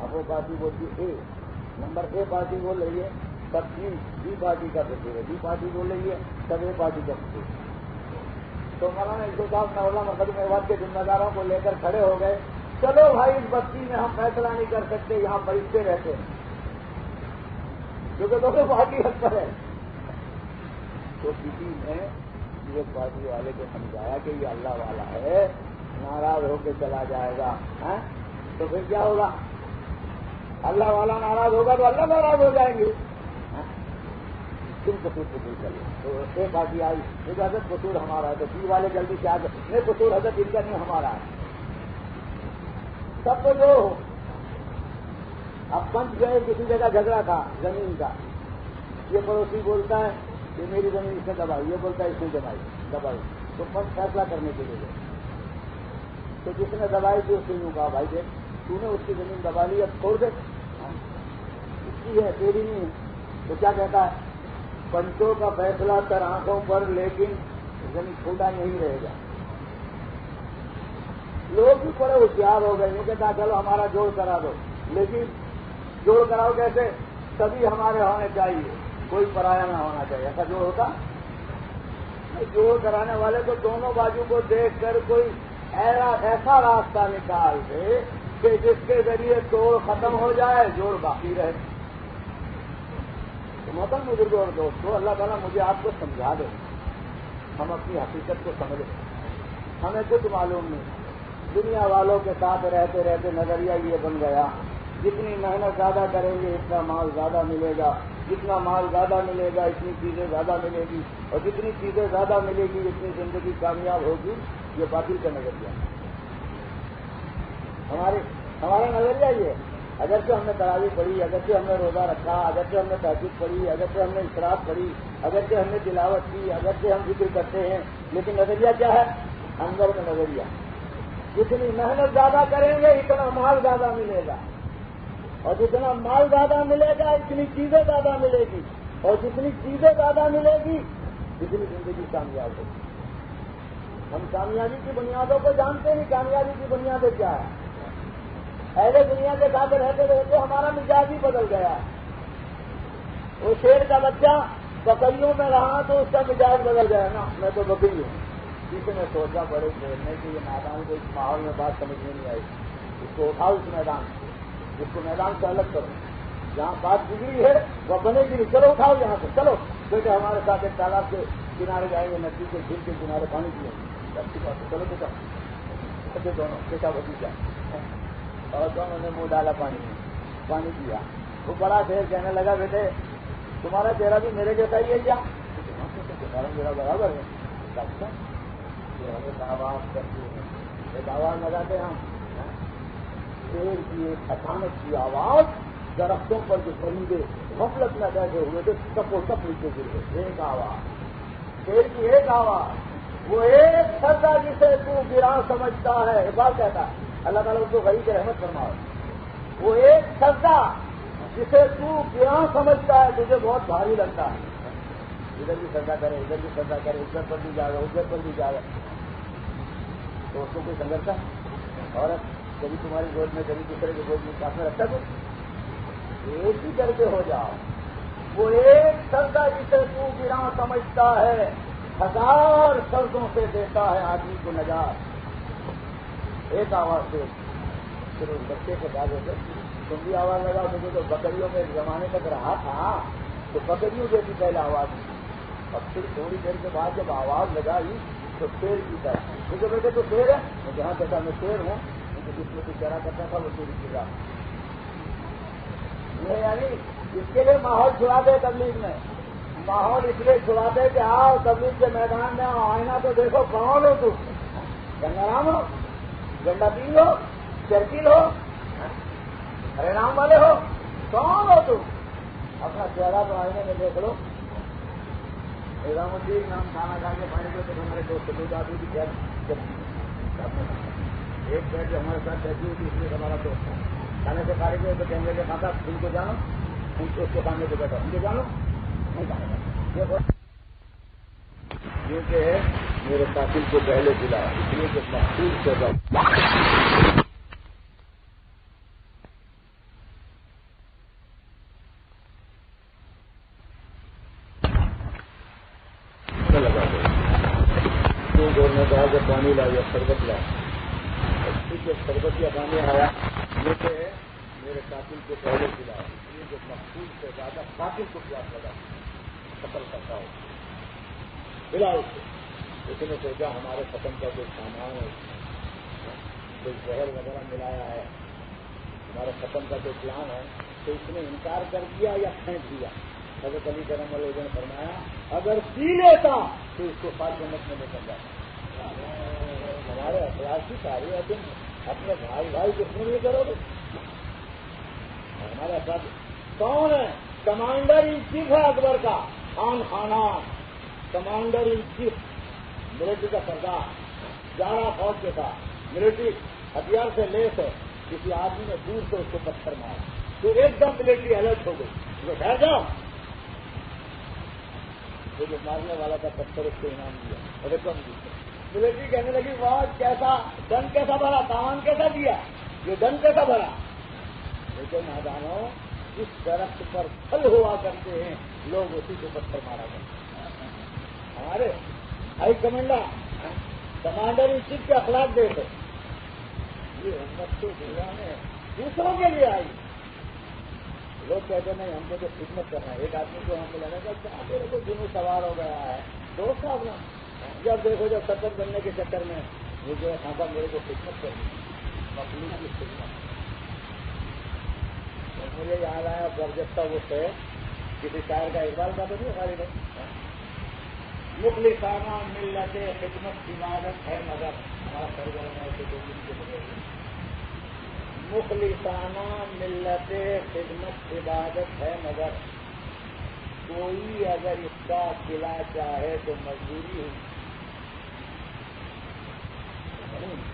اب وہ پارٹی بولتی اے، نمبر اے پارٹی بول رہی ہے تب بی پارٹی کا قصور ہے، بی پارٹی بول رہی ہے تب اے پارٹی کا قصور ہے۔ تو مولانا عزت صاحب نولہ مرکز میوات کے ذمہ داروں کو لے کر کھڑے ہو گئے، چلو بھائی اس بستی میں ہم فیصلہ نہیں کر سکتے، یہاں فرشتے رہتے ہیں کیونکہ دونوں پارٹی حق پر ہے۔ تو کسی نے ایک پارٹی والے کو سمجھایا کہ یہ اللہ والا ہے، ناراض ہو کے چلا جائے گا، تو پھر کیا ہوگا؟ اللہ والا ناراض ہوگا تو اللہ ناراض ہو جائیں گے۔ تم قصور قبول کر لو، تو ایک پارٹی آئی اجازت قصور ہمارا ہے، تو بی والے جلدی سے آگے نہیں قصور حضرت ان کا نہیں ہمارا ہے، سب کو جو اب پنچ گئے، کسی جگہ جھگڑا تھا زمین کا، یہ پڑوسی بولتا ہے کہ میری زمین اس نے دبائی، یہ بولتا ہے اس نے دبائی، تو پنچ فیصلہ کرنے کے لیے گئے، تو جس نے دبائی تھی اس سے یوں کہا بھائی دیکھ تو نے اس کی زمین دبا لی، اب چھوڑ دے، اس کی ہے تیری نہیں ہے۔ تو کیا کہتا ہے؟ پنچوں کا فیصلہ تر آنکھوں پر، لیکن زمین چھوٹا نہیں رہے گا۔ لوگ بھی بڑے ہوشیار ہو گئے، یہ کہتا چلو ہمارا جوڑ کرا دو، لیکن جوڑ کراؤ کیسے؟ سبھی ہمارے ہونے چاہیے، کوئی پرایا نہ ہونا چاہیے، ایسا جوڑ ہوتا؟ جوڑ کرانے والے کو دونوں بازو کو دیکھ کر کوئی ایسا راستہ نکال دے کہ جس کے ذریعے توڑ ختم ہو جائے، جوڑ باقی رہے۔ تو محترم بزرگوں اور دوستوں، اللہ تعالیٰ مجھے آپ کو سمجھا دے، ہم اپنی حقیقت کو سمجھیں، ہمیں کچھ معلوم نہیں، دنیا والوں کے ساتھ رہتے رہتے نظریہ یہ بن گیا جتنی محنت زیادہ کریں گے اتنا مال زیادہ ملے گا، جتنا مال زیادہ ملے گا اتنی چیزیں زیادہ ملے گی، اور جتنی چیزیں زیادہ ملے گی اتنی زندگی کامیاب ہوگی۔ یہ باطل کا نظریہ ہمارا نظریہ یہ، اگرچہ ہم نے تراویح پڑھی، اگرچہ ہم نے روزہ رکھا، اگرچہ ہم نے تہجد پڑھی، اگرچہ ہم نے اشراق پڑھی، اگرچہ ہم نے تلاوت کی، اگرچہ ہم ذکر کرتے ہیں، لیکن نظریہ کیا ہے؟ اندر کا نظریہ، جتنی محنت زیادہ کریں گے اتنا مال زیادہ ملے گا، اور جتنا مال زیادہ ملے گا اتنی چیزیں زیادہ ملے گی، اور جتنی چیزیں زیادہ ملے گی اتنی زندگی کامیاب ہوگی۔ ہم کامیابی کی بنیادوں کو جانتے نہیں، کامیابی کی بنیادیں کیا ہے؟ اہل دنیا کے ساتھ رہتے رہتے ہمارا مزاج ہی بدل گیا۔ وہ شیر کا بچہ بکریوں میں رہا تو اس کا مزاج بدل گیا نا، میں تو بکری ہوں۔ کسی نے سوچا بڑے کھیلنے کے یہ میدان کو اس ماحول میں بات سمجھ میں نہیں آئی، اس کو اٹھاؤ اس میدان سے، اس کو میدان سے الگ کرو، جہاں بات بگڑی ہے وہ بنے گی نہیں، چلو اٹھاؤ یہاں سے، چلو بیٹے ہمارے ساتھ ایک تالاب کے کنارے جائیں گے، ندی کے جھیل کے کنارے پانی پیئیں گے، اچھی بات ہے، چلو بیٹا، دونوں بیٹا بھتیجا، اور دونوں نے منہ ڈالا پانی میں، پانی پیا۔ وہ بڑا شیر کہنے لگا بیٹے تمہارا چہرہ بھی میرے جیسا ہی ہے کیا؟ میرا برابر ہے، اچھا آواز کرتے ہیں، ایک آواز لگاتے ہیں ہم، شیر کی ایک اچانک کی آواز، درختوں پر جو پرندے غفلت میں بیٹھے ہوئے تھے سب نیچے گر گئے، ایک آواز، شیر کی ایک آواز، وہ ایک سزا جسے تو گراں سمجھتا ہے، اقبال کہتا ہے، اللہ تعالیٰ اس کو غریب رحمت فرماؤ، وہ ایک سزا جسے تو گراں سمجھتا ہے تجھے بہت بھاری لگتا ہے، ادھر بھی سزا کرے ادھر بھی سزا کرے، ادھر پر بھی جائے ادھر پر بھی جائے، تو اس کو کوئی سنگرتا اور کبھی تمہاری گود میں کبھی دوسرے کی گود میں ساتھ میں رکھتا تو ایک ہی کر کے ہو جاؤ، وہ ایک سردا جسے تو گراں سمجھتا ہے، ہزار سردوں سے دیتا ہے آدمی کو نجات۔ ایک آواز سے پھر اس بچے کے بعد تم بھی آواز لگا، مجھے تو بکریوں میں ایک زمانے تک رہا تھا تو بکریوں جیسی پہلے آواز تھی، اور پھر تھوڑی دیر کے بعد جب آواز لگائی تو شیر کی طرح، مجھے بیٹے تو شیر ہے، میں جہاں کہتا میں شیر ہوں، جس میں تو چہرہ کرتا تھا وہ چوری کی رہا، یعنی اس کے لیے ماحول چھڑا دے تبلیغ میں، ماحول اس لیے چھڑا دے کہ آؤ تبلیغ کے میدان میں آئینہ تو دیکھو کون ہو تم، گنگا رام ہو، گنڈا پیر ہو، چرکیل ہو، ہرے رام والے ہو، کون ہو تم؟ اپنا چہرہ تو آئینے میں دیکھ لو۔ رام الدین نام کھانا کھا کے پانی کو ہمارے دوست دو آدمی کی ایک بیٹھ جو ہمارے ساتھ بیٹھی ہوئی تھی اس لیے ہمارا دوست تھا، کھانے سے کھانے کے تو کہنے کے کھاتا ان کو جانو، ان کو اس کے سامنے سے بیٹھا ان کو جانو نہیں کھانے کا، کیونکہ میرے قاتل کو پہلے دلا، اس لیے کہ محفوظ سے چور نے کہا کہ پانی لائیے، شربت لایا، جب شربت یا پانی آیا مجھے میرے قاتل کو پہلے پلایا، اس لیے جو مقصود سے زیادہ قاتل کو پیاس لگا قتل کرتا ہو پلا اس نے سوچا ہمارے ختم کا کوئی سامان ہے، کوئی زہر وغیرہ ملایا ہے، ہمارے ختم کا کوئی پلان ہے، تو اس نے انکار کر دیا یا پھینک دیا۔ حضرت علی کرم اللہ نے فرمایا اگر پی لیتا تو اس کو 5 جنت میں لے کر جاتا۔ ہمارے اخلاق کی ساری ہے، تم اپنے بھائی دشمن نہیں کرو گے۔ ہمارے اخلاق کون ہے؟ کمانڈر ان چیف ہے اکبر کا، Khan Khanan commander in chief, military کا سردار، 11 فوج کے ساتھ، ملٹری ہتھیار سے لیس ہے، کسی آدمی نے دور سے اس کو پتھر مارا تو ایک دم ملٹری الرٹ ہو گئی، وہ ٹھہر جاؤ، وہ جو مارنے والا کا پتھر اس کو انعام دیا، رقم دی۔ ملٹری کہنے لگی واہ کیسا ڈن کیسا بھرا، سامان کیسا دیا، یہ ڈن کیسا بھرا۔ لیکن نادانوں جس درخت پر پھل ہوا کرتے ہیں لوگ اسی کو پتھر مارا کرتے ہیں۔ ہمارے ہائی کمانڈر ان چیف کے اخلاق دیکھو، یہ امت تو دنیا میں دوسروں کے لیے آئی۔ لوگ کہتے ہیں ہم کو تو خدمت کرنا ہے، ایک آدمی کو ہم کو لگا کہ میرے کو جنوں سوار ہو گیا ہے، دوست صاحب نا جب دیکھو جب سرپنچ بننے کے چکر میں وہ جو ہے خاصا میرے کو خدمت کرنی مخلوق کی خدمت۔ مجھے یاد آیا برجستہ وہ ہے کسی شاعر کا اقبال کا تو نہیں ہماری نہیں، مخلصانہ ملت خدمت عبادت ہے مگر، ہمارا سرگرم ہے کہ 2 دن کے بغیر مخلصانہ ملت خدمت عبادت ہے مگر، کوئی اگر اس کا قلعہ چاہے تو مزدوری ہو۔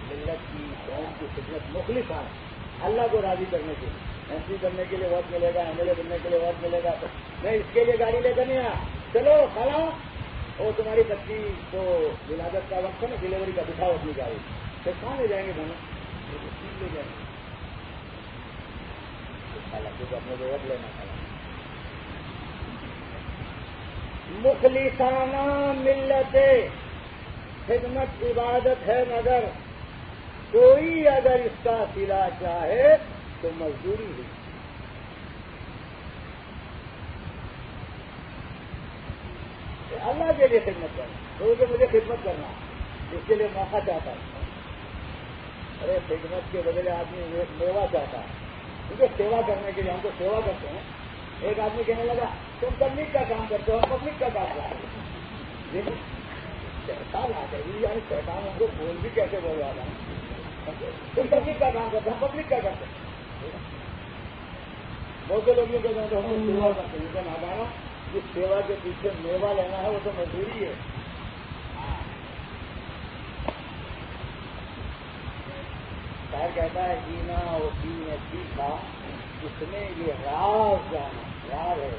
ملت کی قوم کی خدمت مخلصانہ، اللہ کو راضی کرنے کے لیے، ایمپی بننے کے لیے ووٹ ملے گا، ایم ایل اے بننے کے لیے ووٹ ملے گا، تو میں اس کے لیے گاڑی لے کر نہیں آیا، چلو کھلا اور تمہاری بچی کو ولادت کا وقت ہے نا، ڈلیوری کا دکھاؤ اپنی گاڑی، پھر کہاں لے جائیں گے دونوں لے جائیں گے، حالانکہ اپنے کو ووٹ لینا تھا۔ مخلصانہ ملت خدمت عبادت ہے مگر، کوئی اگر اس کا صلہ چاہے تو مزدوری ہوئی۔ اللہ کے لیے خدمت کرنا، وہ کہ مجھے خدمت کرنا، اس کے لیے موقع چاہتا ہے۔ ارے خدمت کے بدلے آدمی میوہ چاہتا ہے، کیونکہ سیوا کرنے کے لیے ہم تو سیوا کرتے ہیں۔ ایک آدمی کہنے لگا تم پبلک کا کام کرتے ہو، ہم پبلک کا کام کرتے ہیں، لیکن شیطان آ جائے، یعنی شیطان ہم کو بول بھی کیسے بول رہا تھا، تم پبلک کا کام کرتے ہم پبلک کا کرتے ہیں۔ بہت سے لوگ یہ کہتے ہیں تو ہم سیوا کرتے ہیں، لیکن ہمارا جس سیوا کے پیچھے میوہ لینا ہے وہ تو مزدوری ہے۔ شاعر کہتا ہے جینا اور جینے سیکھا اس نے یہ راز جانا، راز ہے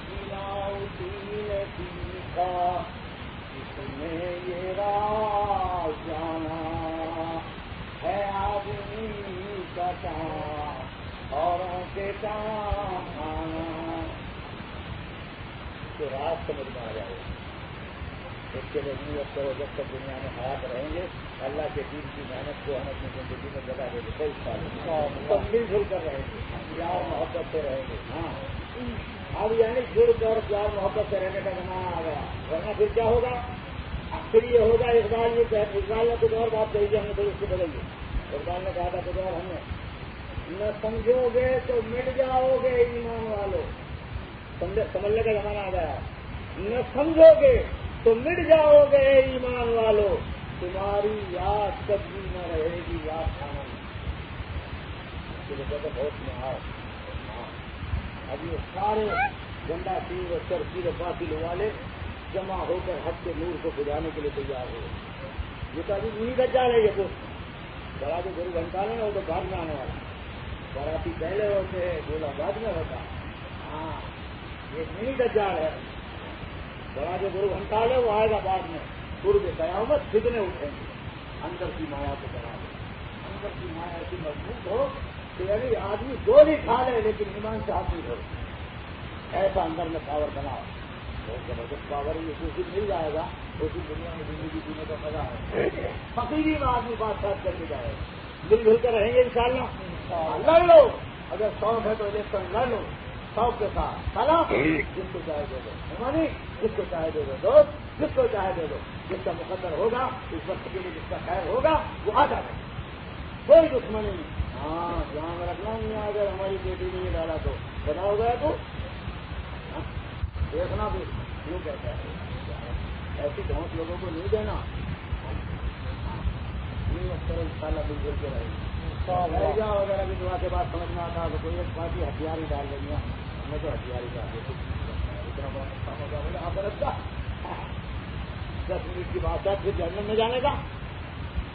جینا اور جینے سیکھا اس نے یہ راز جانا، ہے آدمی کا کام اوروں کے کام آنا، تو راز سمجھ میں آ جائے گا۔ اس کے لیے نیت کرو جب تک دنیا میں حیات رہیں گے، اللہ کے دین کی محنت کو ہم اپنی زندگی میں جگہ دے گے، کوئی سال سب مل جل کر رہیں گے، پیار محبت سے رہیں گے۔ ہاں اب یعنی جڑ کر پیار محبت سے رہنے کا زمانہ آ گیا، ورنہ پھر کیا ہوگا؟ پھر یہ ہوگا اقبال یہ کہ اقبال نے کچھ اور بات کہی تھی، ہم نے پھر اس کو بدل دی۔ اقبال نے کہا تھا کچھ اور، ہم نے نہ سمجھو گے تو مٹ جاؤ گے ایمان والو، سمجھنے کا زمانہ آ گیا، نہ سمجھو گے تو مٹ جاؤ گے ایمان والو، تمہاری یاد کبھی نہ رہے گی یاد کھانا میں، بہت نہایت۔ اب یہ سارے گندا پیر اور چرچیر باطل والے جمع ہو کر حق کے نور کو بجانے کے لیے تیار ہو، یہ تو ابھی نہیں دجال ہے، یہ دوست بڑا جو گرو گھنٹال ہے نا وہ تو بعد میں آنے والا، باراتی پہلے ہوتے ہیں گولا بعد میں ہوتا۔ ہاں یہ منی دجال ہے، بڑا جو گرو گھنٹال ہے وہ آئے گا بعد میں، قرب قیامت فتنے اٹھیں گے، اندر کی مایا کو کرا دے، اندر کی مایا ایسی مضبوط ہو کہ یعنی آدمی گولی کھا لے لیکن ایمان سے حاصل ہو، ایسا اندر میں پاور بناؤ، بہت زبردست۔ اور جب پاور یہ کچھ دن مل جائے گا اس دن دنیا میں زندگی جینے کا مزہ ہے. فقیری میں آدمی بات بات کر کے جائے گا. مل جل کر رہیں گے انشاءاللہ. لڑ لو اگر شوق ہے تو الیکشن لڑ لو شوق کے ساتھ. سلا جس کو چاہے دے دو ہماری جس کو چاہے دے دو دوست جس کو چاہے دے دو. جس کا مقدر ہوگا اس وقت کے لیے جس کا خیر ہوگا وہ آ جائے. کوئی دشمنی نہیں. ہاں دھیان رکھنا نہیں ہے اگر ہماری بیٹی نے یہ ڈالا تو بتاؤ گیا تو دیکھنا بھی کیوں کہتا ہے ایسی بہت لوگوں کو نہیں دینا. ان شاء اللہ مل جل کے رہے گا وغیرہ کی دعا کے بعد سمجھ میں آتا تو کوئی ایک پارٹی ہتھیار ہی ڈال دیں گے. ہمیں تو ہتھیار ہی ڈال دیتے اتنا بڑا نقصان ہوگا بولے آپ رکھتا 10 منٹ کی بات ہے پھر جنرل میں جانے کا.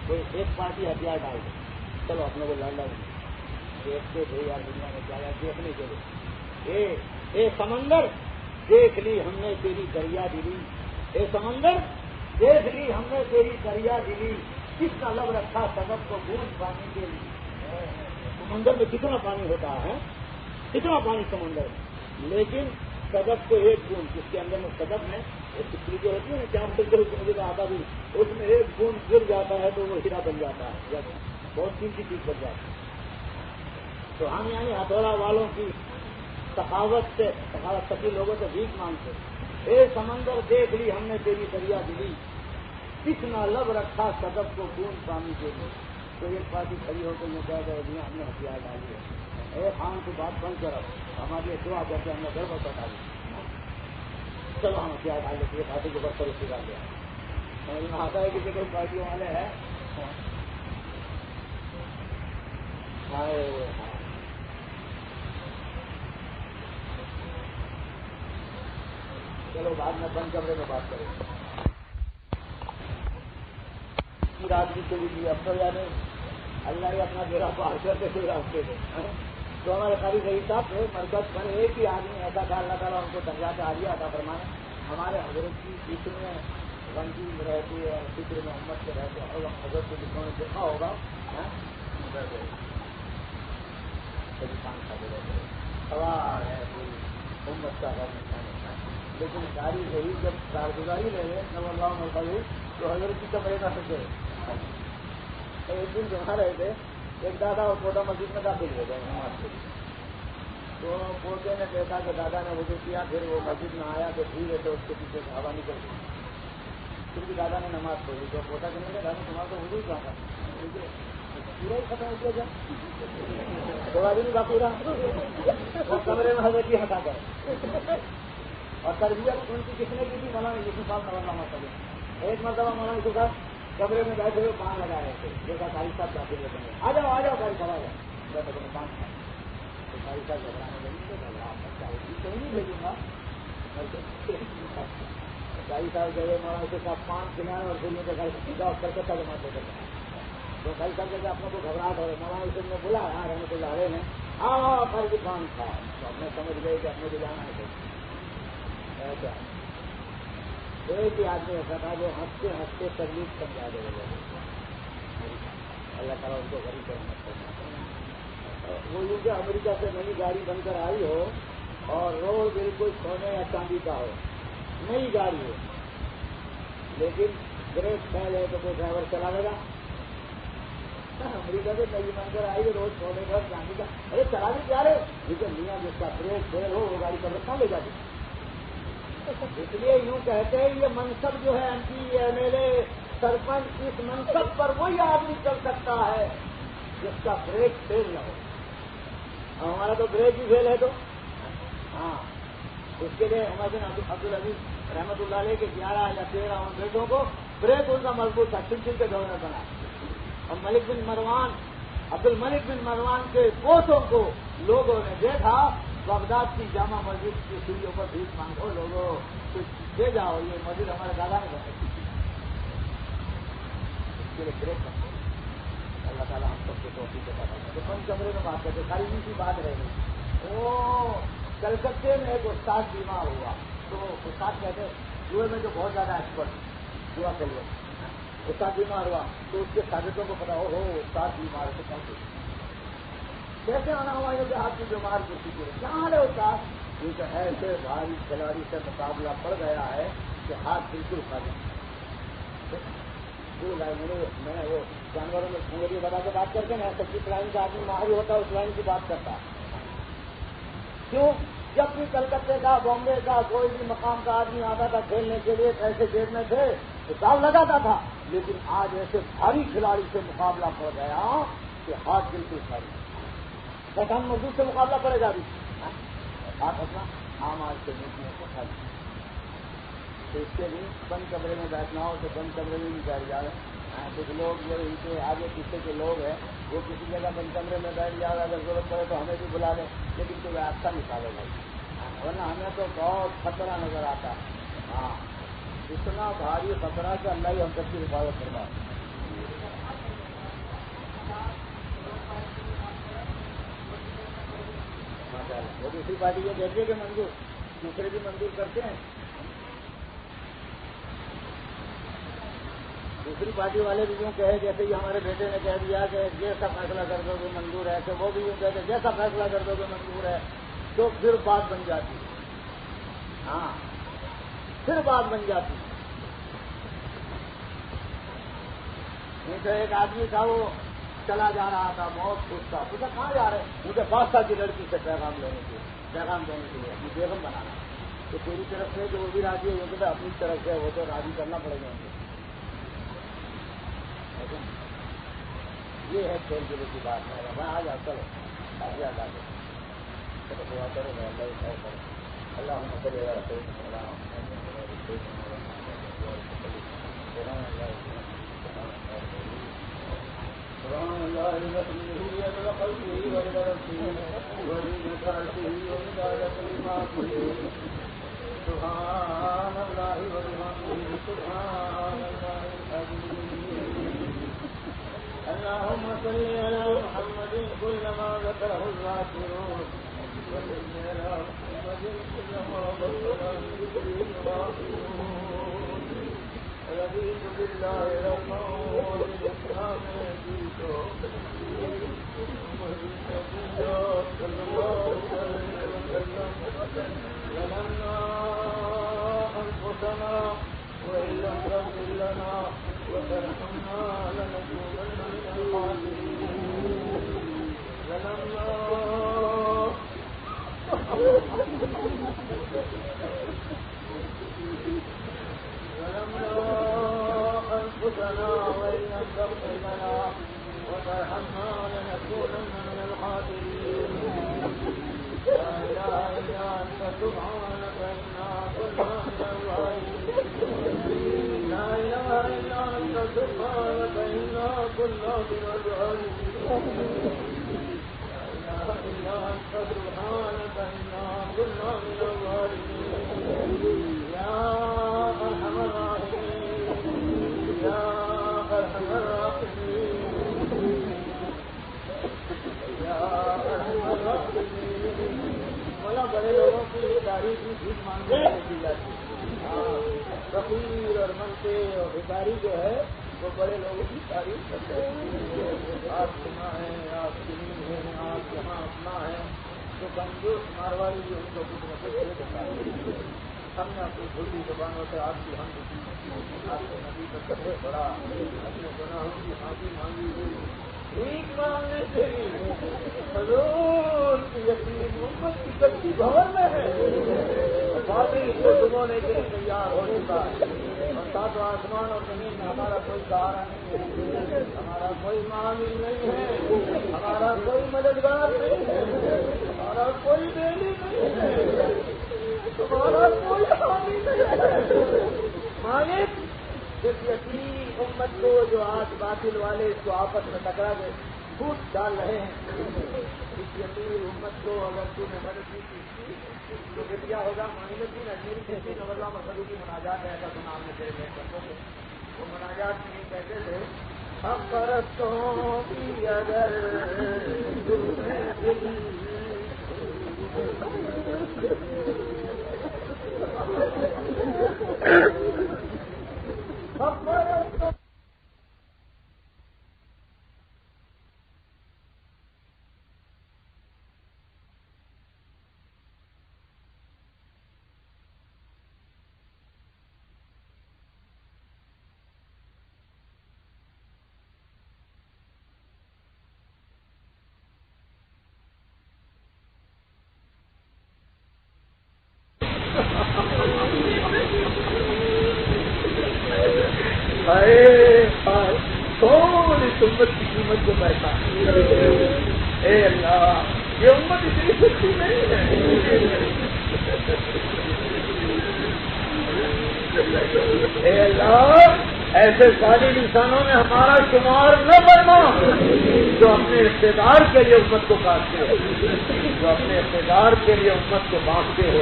کوئی ایک پارٹی ہتھیار ڈال دے چلو اپنے کو لڑ لڑ دیکھتے تھے یار دنیا میں کیا ہے دیکھنے کے لیے. اے سمندر دیکھ لی ہم نے تیری دریا دلی. اے سمندر دیکھ لی ہم نے تیری دریا دلی. کس کا لب رکھا سبب کو بوجھ پانی کے لیے. سمندر میں کتنا پانی ہوتا ہے کتنا پانی سمندر میں لیکن سبب کو ایک بوند جس کے اندر میں سبب ہے ایک ٹکڑی جو ہوتی ہے نا کیا مجھے تو آتا بھی اس میں ایک بوند گر جاتا ہے تو وہ ہیرا بن جاتا ہے بہت قیمتی چیز بن جاتی ہے. تو ہم یعنی ہتھوڑا والوں کی سخاوت سے سخاوت سکی لوگوں سے بھیک مانگتے. اے سمندر دیکھ لی ہم نے تیری دریا دلی. کس نہ لب رکھا سبب کو بوند پانی کے لیے. تو ایک پارٹی کھڑی ہو کر یہ کہہ رہے ہیں ہم نے ہتھیار ڈالی ہے. اے خان کی بات بند کرو ہماری دعا کرتے ہم نے گھر پر ڈالی. چلو ہم ہتھیار ڈال لیتے پارٹی کے بس پر اس ڈال دیا. سمجھ میں آتا ہے کہ کوئی پارٹیوں والے ہیں چلو بعد میں بند کمرے میں بات کریں. رات بھی چلی گئی اب تو یعنی اللہ ہی اپنا ڈیرا پار کرتے کوئی راستے سے. تو ہمارے قاری صحیح صاحب تھے مرکز پر ایک ہی آدمی ایسا تھا اللہ تعالیٰ ان کو درجہ سے عالیہ عطا فرمائے. ہمارے حضرت کی فکر میں غنجی رہتی ہے فکر میں امت سے رہتے اور حضرت کو جتوں نے دیکھا ہوگا سوال ہے پوری امت کا گھر میں. لیکن ساری رہی جب کارگزاری رہے جب اللہ مرتبہ تو حضرت کی کمرے نہ سکے. ایک دن جہاں رہے تھے ایک دادا اور پوتا مسجد میں داخل ہو گئے نماز کے لیے. تو پوتے نے دیکھا کہ دادا نے وضو کیا پھر وہ مسجد میں آیا تو ٹھیک ہے تو اس کے پیچھے سے ہوا نکل گئی. پھر بھی دادا نے نماز پڑھی تو پوتا کہ نہیں دادا تمہارا تو وضو کیا تھا پورا ہی ختم ہو گیا جب تھوڑا بھی نہیں باقی رہا وہ کمرے میں حضرت کی ہٹا کر. اور تربیت ان کی کس نے کی تھی مولانا یوسف صاحب نواز مسئلے. ایک مرتبہ مولانا یوسف صاحب کمرے میں بیٹھے ہوئے پان لگا رہے تھے دیکھا قاری صاحب داخل ہوتے ہیں آ جاؤ قاری صاحب آ جاؤ میں پان کھایا. تو قاری صاحب گھبرانے لگی تو نہیں بھیجوں گا. قاری صاحب گئے مولانا یوسف صاحب پان کھلائے اور پھر یہ دیکھا کلکتہ جماعت لے کر تو قاری صاحب جیسے اپنے کو گھبراہٹ ہو رہے مولانا یوسف نے بولا ہاں رحمۃ اللہ علیہ نے ہاں قاری پان کھا تو ہم نے سمجھ گئے کہ اپنے کو جانا ہے ایسا. ایک ہی آدمی ایسا تھا جو ہنستے ہنستے تبلیغ سمجھا دے رہے. اللہ تعالیٰ ان کو غریب رحمت کرنا. وہ یوں کہ امریکہ سے نئی گاڑی بن کر آئی ہو اور روڈ بالکل سونے یا چاندی کا ہو نئی گاڑی ہو لیکن بریک فیل ہے تو کوئی ڈرائیور چلا لے گا. امریکہ سے نئی بن کر آئی روڈ سونے کا چاندی کا ارے چلا بھی کیا رہے لیکن میاں جس کا بریک فیل ہو وہ گاڑی کا رکھا لے جاتی. اس لیے یوں کہتے ہیں یہ منصب جو ہے M P M L A sarpanch اس منصب پر وہی آدمی چل سکتا ہے جس کا بریک فیل نہ ہو. ہمارا تو بریک ہی فیل ہے تو ہاں اس کے لیے عمر بن عبدالعزیز رحمۃ اللہ علیہ کے 11 یا 13 بیٹوں کو بریک ان کا مضبوط تھا سلسلے کے گورنر بنا. اور ملک بن مروان عبد الملک بن مروان کے پوتوں کو لوگوں نے دیکھا بغداد کی جامع مسجد کی سیڑھیوں پر بھیک مانگو لوگوں کچھ دے جاؤ یہ مسجد ہمارے دادا نے بنائی. اس کے لیے بریک کرتے اللہ تعالیٰ ہم سب کو توفیق دیتا تھا. تو بند کمرے میں بات کرتے ساری ان کی بات رہ گئی. وہ کلکتے میں ایک استاد بیمار ہوا تو استاد کہتے جوئے میں جو بہت زیادہ ایکسپرٹ ہوا چلیے استاد بیمار ہوا تو اس کے شاگردوں کو پتا ہو استاد بیمار ہے تو کیسے آنا ہوا یہ کہ آپ کی بیمار کرتی ہے کیا حال ہے استاد کیونکہ ایسے بھاری کھلاڑی سے مقابلہ پڑ گیا ہے کہ ہاتھ بالکل خالی. میں نے وہ جانوروں میں سنگری بتا کے بات کرتے ہیں سچی لائن کا آدمی ماہر ہوتا ہے اس لائن کی بات کرتا ہے. کیوں؟ جب بھی کلکتے کا بامبے کا کوئی بھی مقام کا آدمی آتا تھا کھیلنے کے لیے ایسے گیٹ میں تھے تو داؤ لگاتا تھا. لیکن آج ایسے بھاری کھلاڑی سے مقابلہ پڑ گیا کہ ہاتھ بالکل خالی. کسان مزدور سے مقابلہ پڑے گا بھی ہاتھ اپنا عام آج کے نیچے کو خالی. تو اس کے لیے بند کمرے میں بیٹھنا ہو تو بند کمرے میں بھی بیٹھ جائے. کچھ لوگ جو ان کے آگے پیچھے کے لوگ ہیں وہ کسی جگہ بند کمرے میں بیٹھ جائے اگر ضرورت پڑے تو ہمیں بھی بلا لیں لیکن کوئی راستہ نکالے بھائی ورنہ ہمیں تو بہت خطرہ نظر آتا ہے. ہاں اتنا بھاری خطرہ کہ اللہ ہی ہم سب کی حفاظت کرتا ہے. وہ دوسری پارٹی یہ کہتے ہیں کہ منظور دوسرے بھی منظور کرتے ہیں. دوسری پارٹی والے بھی یوں کہے جیسے کہ ہمارے بیٹے نے کہہ دیا کہ جیسا فیصلہ کر دو گے منظور ہے کہ وہ بھی یوں کہتے جیسا فیصلہ کر دو گے منظور ہے تو پھر بات بن جاتی. ہاں پھر بات بن جاتی. نہیں تو ایک آدمی تھا وہ چلا جا رہا تھا بہت خوش تھا. پوچھا کہاں جا رہے ہیں؟ مجھے بادشاہ کی لڑکی سے پیغام دینے کے لیے پیغام دینے کے لیے اپنی بیگم بنانا. تو تیری طرف سے جو وہ بھی راضی ہے وہ تو اپنی طرف سے وہ تو راضی کرنا پڑے گا. یہ ہے کھیل دلوں کی بات ہے. میں آ جاؤ چلو آگے آ جاتے چلو دعا کرو میں اللہ خیر کروں. اللہ کرے گا اللهم صل على محمد كلما ذكره الذاكرون وصل على محمد كلما ذكره الغافلون. رضيت بالله ربا وبالإسلام دينا صلى الله عليه وسلم. ظلمنا أنفسنا وإن لم تغفر لنا وترحمنا لنكونن من الخاسرين. ظلمنا أنفسنا وإن لم تغفر لنا وترحمنا لنكونن من الخاسرين. لا إله إلا أنت سبحانك إنا كنا من الظالمين. لا إله إلا أنت سبحانك إنا كنا من الظالمين. لا إله إلا أنت سبحانك إنا كنا من الظالمين. يا أرحم الراحمين يا أرحم الراحمين يا أرحم الراحمين. مولا بڑے لوگوں کی تاریخ کی بھیک مانگنے کی جاتی ہے. فقیر اور منتے اور بھکاری جو ہے وہ بڑے لوگوں کی تعریف کرتے ہیں. آپ سنا ہے آپ سنی ہے آپ جہاں اپنا ہے تو کمزور مارواڑی بھی ان کو کچھ نہ کچھ دے دیتا ہے. ہم نے اپنی کھلی زبانوں سے آپ کی ہم آپ کے نبی کا کبھی بڑا اپنے گناہوں کی معافی مانگی ہوئی. ٹھیک مانگنے سے حضور کی یقین امت کی کچی بھور میں ہے. باقی اس کو ڈبونے کے لیے تیار ہو چکا ہے. اور ساتوں آسمان اور زمین میں ہمارا کوئی سہارا نہیں ہے. ہمارا کوئی معامل نہیں ہے. ہمارا کوئی مددگار نہیں ہے. ہمارا کوئی بیلی نہیں ہے. ہمارا کوئی حامی نہیں ہے. مالک جس یقین امت کو جو آج باطل والے اس کو آپس میں ٹکرا کے پھوٹ ڈال رہے ہیں اس یقین امت کو اگر تو نے مدد کی تو پھر کیا ہوگا. معاملے کی اجمیری کہتے نوزہ مسلو کی مناجات ہے. ایسا سنا ہم نے تیرے میں کرتے تھے. وہ مناجات میں کہتے تھے ہم پرستوں کی اگر تھوڑی امت کی قیمت کو پہچان. اے اللہ یہ امت اتنی سچی نہیں ہے. اے اللہ ایسے ظالم انسانوں میں ہمارا شمار نہ کرنا جو اپنے اقتدار کے لیے امت کو کاٹتے ہو, جو اپنے اقتدار کے لیے امت کو بانٹتے ہو,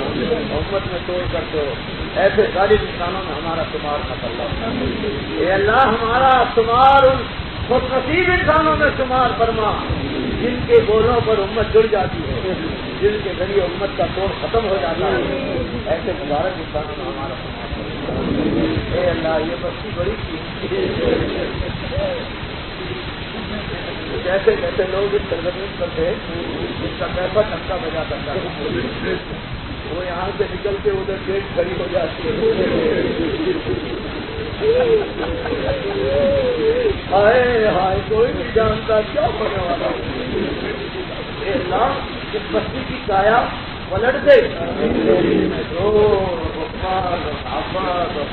امت میں توڑ کرتے ہو. ایسے ظالم انسانوں میں ہمارا شمار نہ کرنا. اے اللہ ہمارا شمار ان خود نصیب انسانوں میں شمار فرما جن کے بولوں پر امت جڑ جاتی ہے, جن کے ذریعے امت کا توڑ ختم ہو جاتا ہے. ایسے مبارک انسانوں میں ہمارا شمار. اے اللہ یہ بستی بڑی چیز. کیسے کیسے لوگ اس سرگرمی پر تھے جس کا پیسہ ٹکا بجا کرتا ہے, وہ یہاں سے نکل کے ادھر گیٹ کھڑی ہو جاتی ہے. ہائے کوئی نہیں جانتا کیا ہونے والا. اے اللہ اس بستی کی کایا پلٹ گئی.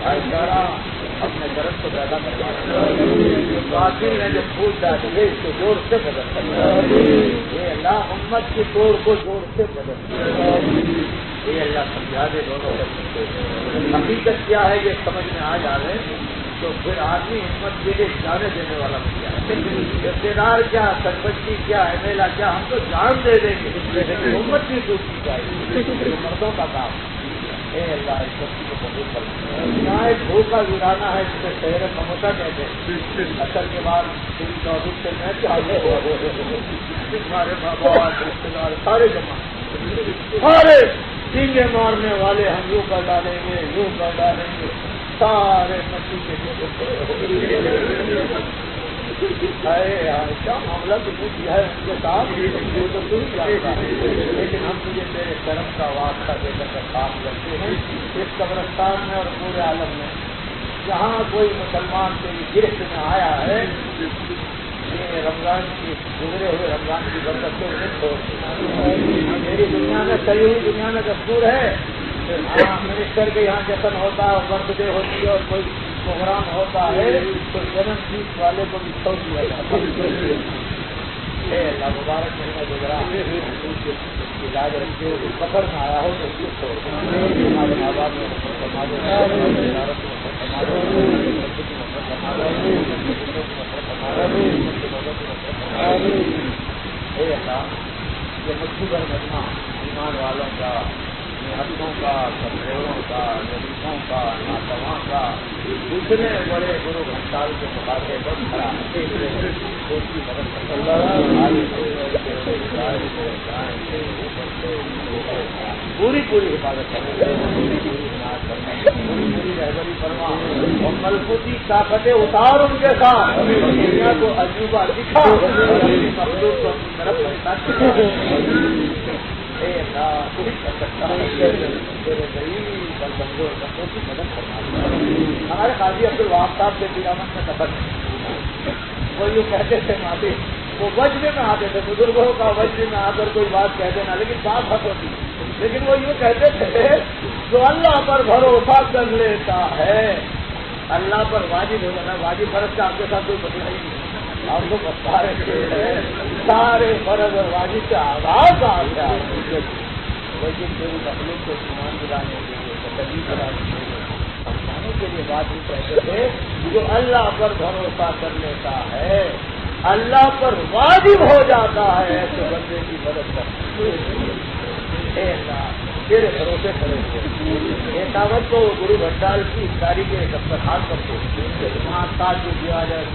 بھائی چارہ اپنے درخت کو پیدا کرنا باطل نے جو پھول ڈالی ہے اس کو زور سے بدل کرنا. یہ اللہ امت کی توڑ کو زور سے بدل کرنا. یہ اللہ سمجھا دے دونوں بچوں کو حقیقت کیا ہے یہ سمجھ میں آ جا رہے تو پھر آدمی ہمت کے لیے جانے دینے والا بن گیا. اقتدار کیا, سرپنچی کیا, ایم ایل اے کیا, ہم تو جان دے دیں گے لیکن ہمت بھی ٹوٹنی چاہیے. مردوں کا کام. اے اللہ اس بچی کو قبول کر. یہاں ایک دھوکہ گرانا ہے جسے شہر ممتا کہتے ہیں. اصل کے بعد پوری توحید سے میں چاہتے ہمارے بابا رشتے دار سارے جمع, سارے سینگے مارنے والے ہم یوں کر ڈالیں گے, یوں کر ڈالیں گے, سارے مچھی کے کیا معاملہ تو کیا ہے ان کے ساتھ یہ تو تم جانتا ہے. لیکن ہم تجھے تیرے کرم کا واسطہ دے کر کام کرتے ہیں. اس قبرستان میں اور پورے عالم میں جہاں کوئی مسلمان تیری گرفت میں آیا ہے یہ رمضان کی گزرے ہوئے رمضان کی برکت سے انہیں چھوڑ. میری دنیا میں صحیح ہوئی دنیا میں دستور ہے منسٹر کے یہاں جشن ہوتا ہے, برتھ ڈے ہوتی ہے اور کوئی پروگرام ہوتا ہے تو جنم فیس والے کو بھی چھوڑ دیا جاتا ہے. اللہ مبارک مہینہ گزرا علاج رکھتے ہو پکڑ میں آیا ہو تو اس کو چھوڑ. ہمارے ماں باپ میں یہ مجبور بننا ایمان والوں کا, حقوں کا, کمزوروں کا, غریبوں کا, ناتواں کا, دوسرے بڑے گرو گھنٹال کے مقابلے بہت کھڑا پوری پوری حفاظت کرنے پوری رہبری فرما اور مضبوطی طاقتیں اتار ان کے ساتھ دنیا کو عجوبہ دکھا مخلوق کو اپنی طرف ہمارے قاضی عبد الوہاب صاحب کے پیرامن میں دفن وہ یوں کہتے تھے ماضی وہ وجہ میں آتے تھے, بزرگوں کا وجہ میں آ کر کوئی بات کہہ دینا لیکن بات حق ہوتی, لیکن وہ یوں کہتے تھے جو اللہ پر بھروسہ کر لیتا ہے اللہ پر واجب ہو جانا. واجب فرض کا آپ کے ساتھ کوئی مسئلہ ہی نہیں. آپ کو سارے فرض اور واجب سے آغاز آ گیا. لیکن میری مخلوق کو ایمان دلانے کے لیے تکلیف دلانے کے لیے سمجھانے کے لیے بات ہی کہتے تھے جو اللہ پر بھروسہ کر لیتا ہے اللہ پر واجب ہو جاتا ہے ایسے بندے کی مدد کرتے. اے اللہ تیرے بھروسے کرے تھے ایک دعوت کو گرو گھنٹال کی افطاری کے دفترخان کرتے وہاں تاج جو دیا جائے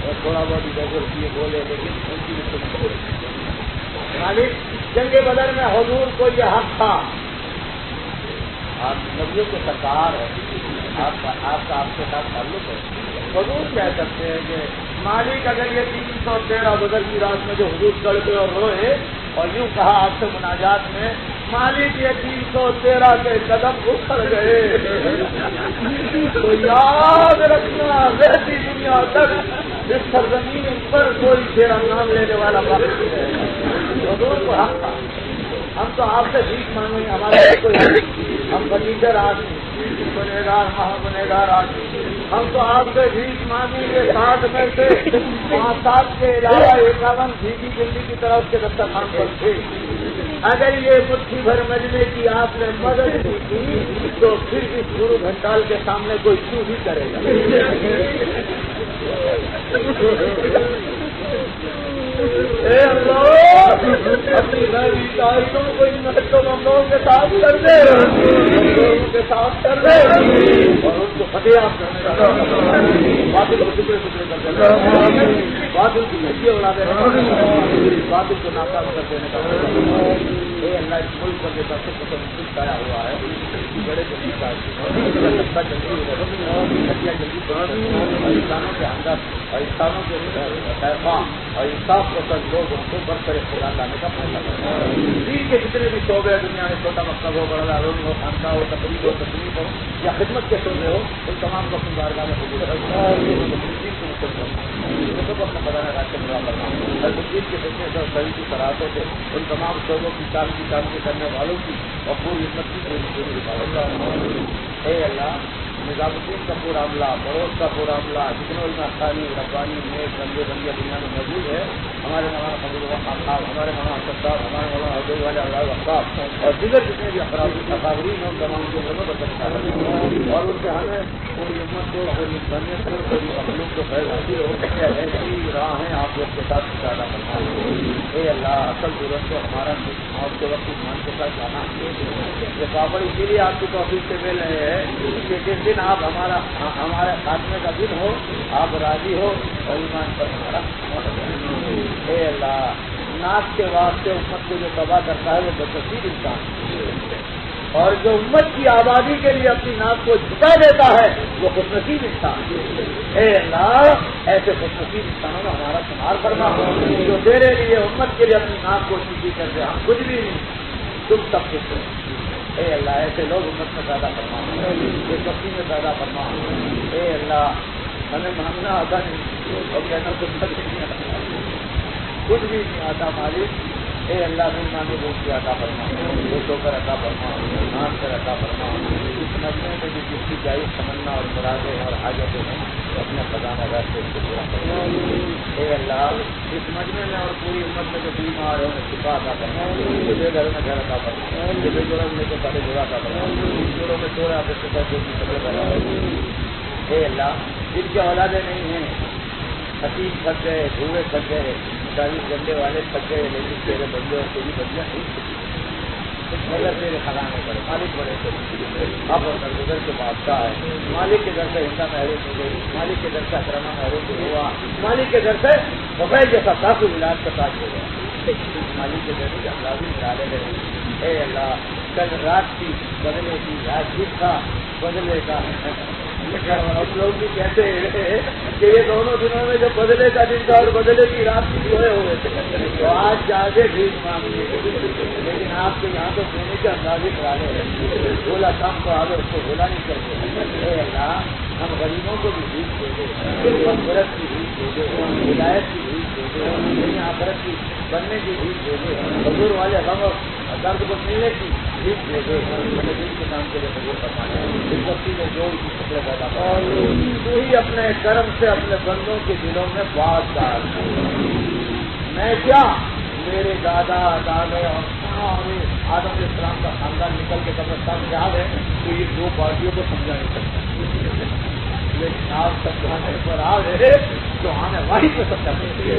اور تھوڑا بہت ادھر کیے بولے لیکن ان کی بھی سنت مالک جنگ بدر میں حضور کو یہ حق تھا. آپ نبیوں کے سرکار ہے, آپ کا آپ کے ساتھ تعلق ہے. حضور کہہ سکتے ہیں کہ مالک اگر یہ 313 بدر کی رات میں جو حضور چڑھ گئے اور روئے اور یوں کہا آپ سے مناجات میں مالک یہ 313 کے قدم اکھڑ گئے تو یاد رکھنا رہتی دنیا تک اس سرزمین پر کوئی تیرا نام لینے والا باقی ہے. حضور کو حق تھا. ہم تو آپ سے بھیک مانگیں ہمارے کوئی ہم فقیر آدمی گنہگار مہا گنہگار آدمی ہم تو آپ سے بھیک مانگیں گے 60 میں سے 5-7 کے علاوہ 51 بھیگی دلی کی طرف سے دسترخوان پر تھے. اگر یہ مٹھی بھر مجمے کی آپ نے مدد کی تھی تو پھر اس گرو گھنٹال کے سامنے کوئی کیوں ہی کرے گا. اے اللہ اپنی نئی تاریخوں کو ان محتم لوگوں کے ساتھ کر دے, لوگوں کے ساتھ کر دے اور ان کو فتح کرنے کا باطل کو ٹکڑے ٹکڑے کر دینا, باطل کی ہڈی اڑا دینا, باطل کو ناکام کر دینے کا. اے اللہ اس ملک پر جو سب کو مشکل چھایا ہوا ہے بڑے جلدی کا جلدی ہڈیاں جلدی اور انسانوں کے اندر اور انسانوں کے پیغام اور انصاف کو سر لوگ ان کو برتر اختیار لانے کا فیصلہ کرنا ہے. دین کے جتنے بھی شعبے دنیا میں چھوٹا مقصد ہو, بڑا روزی ہو, خانقاہ ہو, تقریب ہو, تقریب ہو یا خدمت کے شعبے ہو, ان تمام کو اپنی بارگاہ میں حضور کو اپنا بدانا راستے پورا کرنا. ہر تقریب کے فیصلے سے صحیح کی سراہتوں سے ان تمام شعبوں کی کام کرنے والوں کی اور پوری ہمت کی پوری حفاظت. اے اللہ نظام الدین کا پورا عملہ, بروز کا پورا عملہ, جتنے علماء ثانی ربانی نیک بندے بندیاں دنیا میں موجود ہے, ہمارے مولانا فضل الرحمان صاحب, ہمارے مولانا اسد صاحب, ہمارے مولانا عبد والے اللہ صاحب اور دیگر جتنے بھی اکابرین ہیں ان تمام کے لوگوں پر بچا ہے اور ان سے ہمیں پوری امت کو پوری انسانیت کو پوری مخلوق کو فیض حاصل ہو سکے. ایسی راہ ہیں آپ لوگ کے ساتھ زیادہ کرنا. اے اللہ اصل ضرورت تو ہمارا آپ کے وقت ایمان کے ساتھ جانا. یہ پاپڑ اسی لیے آپ کی توفیق سے مل رہے ہیں کہ جس دن آپ ہمارے خاتمے کا دن ہو, آپ راضی ہو اور ایمان پر ہمارا. اے اللہ ناک کے واسطے امت کو جو تباہ کرتا ہے وہ بدنصیب انسان, اور جو امت کی آبادی کے لیے اپنی ناک کو جھکا دیتا ہے وہ خوش نصیب انسان. اے اللہ ایسے خوش نصیب انسانوں میں ہمارا شمار کرنا ہو جو تیرے لیے امت کے لیے اپنی ناک کو سیدھی کر دے. ہم کچھ بھی نہیں, تم سب کچھ ہو. اے اللہ ایسے لوگ امت میں پیدا کرنا, یہ بستی میں پیدا کرنا. اے اللہ ہمیں مانگنا آتا نہیں اور کہنا کچھ بھی نہیں آتا مالک. اے اللہ نہیں مانگے دوستی عطا فرما, خوش ہو کر عطا فرما, مان کر عطا فرما. اس مجمے میں بھی جس کی جائز تمنا اور مرادیں اور حاجتیں ہیں اپنے خزانہ دار سے اس کو پورا کرنا. اے اللہ اس مجمے میں اور پوری امت میں جو بیمار ہے انہیں شفا عطا کرنا, جو بے گھر میں گھر عطا کرنا, جو بے جوڑا ملے تو سارے جوڑا عطا کرنا, جوڑوں میں توڑا آپ سے جو بھی سبے پیدا ہو. اے اللہ جن کے اولادیں نہیں ہیں, حتیب تھک گئے, دھوئے تھک گئے, 40 گھنٹے والے تھک گئے, لیکن تیرے بندے اور تیری بندیاں نہیں تھکی. نظر تیرے خزانے پر مالک بڑے تھے, اب اور درگزر کے بادشاہ ہے. مالک کے در سے ہندا محروم ہو گئی, مالک کے در سے اکرما محروم ہوا, مالک کے در سے موبائل جیسا کافی علاج کا تاج ہو گیا. مالک کے در سے امراضی نکالے گئے. اے اللہ کل رات کی بدلے کی, آج دن کا بدلے کا. ہم لوگ بھی کہتے ہیں کہ یہ دونوں دنوں میں جو بدلے کا دن تھا اور بدلے کی رات کی سوئے ہوئے تھے, تو آج جاگے بھیک مانگیے, لیکن آپ کے یہاں تو سونے کے اندازے کرا رہے ہیں. بولا کام تو آگے اس کو بولا نہیں کرتے. اے اللہ ہم غریبوں کو بھی بھیک دے دے, مغفرت کی بھیک دے دے, ہدایت کی بھیک دے دے, دنیا آخرت کی بننے کی بھیک دے دے, حضور والے غم اور درد کو ملنے کی بھیک دے دے. ہمیں دین کے کام کے لیے حضور فرمانا ہے. اس وقت میں جو شکر پیدا کر, تو ہی اپنے کرم سے اپنے بندوں کے دلوں میں بات ڈال. میں کیا میرے دادا دادے اور سارے آدم علیہ السلام کا خاندان نکل کے قبرستان سے آ گئے تو یہ دو پارٹیوں کو سمجھا نہیں سکتا, لیکن آپ سمجھانے پر آ گئے تو ہمیں واحد میں سمجھا سکتے.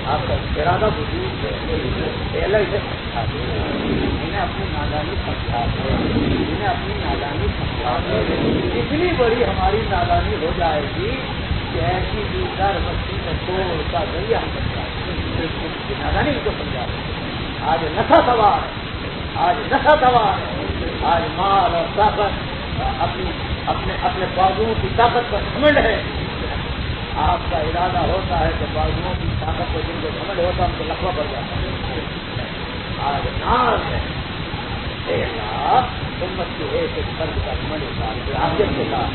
آپ کا ارادہ وجود ہے, انہیں اپنی نادانی سمجھا دے, انہیں اپنی نادانی سمجھا دے. اتنی بڑی ہماری نادانی ہو جائے گی کہ ایسی دیدار مستی میں توڑ کا ذریعہ سمجھا دے. نادانی کو سمجھا دے. آج نشہ سوار ہے, آج نشہ سوار ہے, آج مال اور طاقت اپنے بازوؤں کی طاقت پر گھمنڈ ہے. آپ کا ارادہ ہوتا ہے کہ بازوؤں کی طاقت پر جن کو گھمنڈ ہوتا ہے ان کو لقبہ پڑ جاتا ہے. آج ناز ہے. اے اللہ امت کے ایک فرد کا گھمنڈ اتار کے آگے کے ساتھ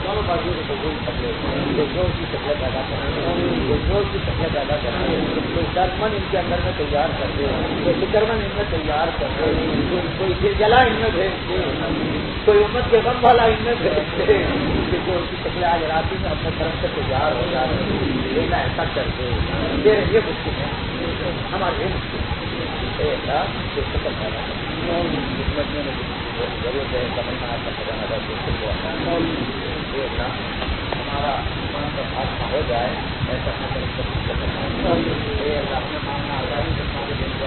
دونوں بازو کو قبول کر لے، جو جوش کی شکلیں پیدا کرتے ہیں، جو جوش کی شکلیں پیدا کرتے ہیں، کوئی درمن ان کے اندر میں تیار کر دے، کوئی فکرمن ان میں تیار کر دے، کوئی جلا ان میں بھیج دے، کوئی امت کے غم والا ان میں بھیج دے کہ جو ان کی شکلیں آج راتی میں اپنے طرف سے تیار ہو جائے، لینا ایسا کر دے، یہ مشکل ہے ہمارے لیے مشکل ہے جو شکل پیدا کرتے ہیں ضرورت ہے تمنا کا خزانہ ہمارا ایمان کا خاتمہ ہو جائے ایسا اپنے ماننا آزادی سے ہمارے دن کا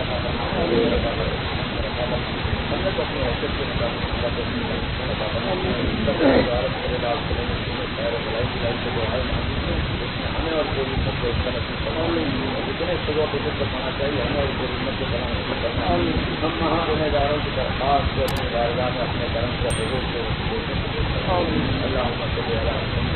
ہم نے تو اپنی حیثیت کے مطابق ہمیں اور پوری امت کو اس کا نصیب کرنا جتنے صبح کو کرنا چاہیے ہمیں اور پوری امت کو کرنا نصیب کرنا ہم مہا گنہ گاروں کی درخواست کو اپنے بارگاہ میں اپنے کرم کا حضور کو اللہ وسلم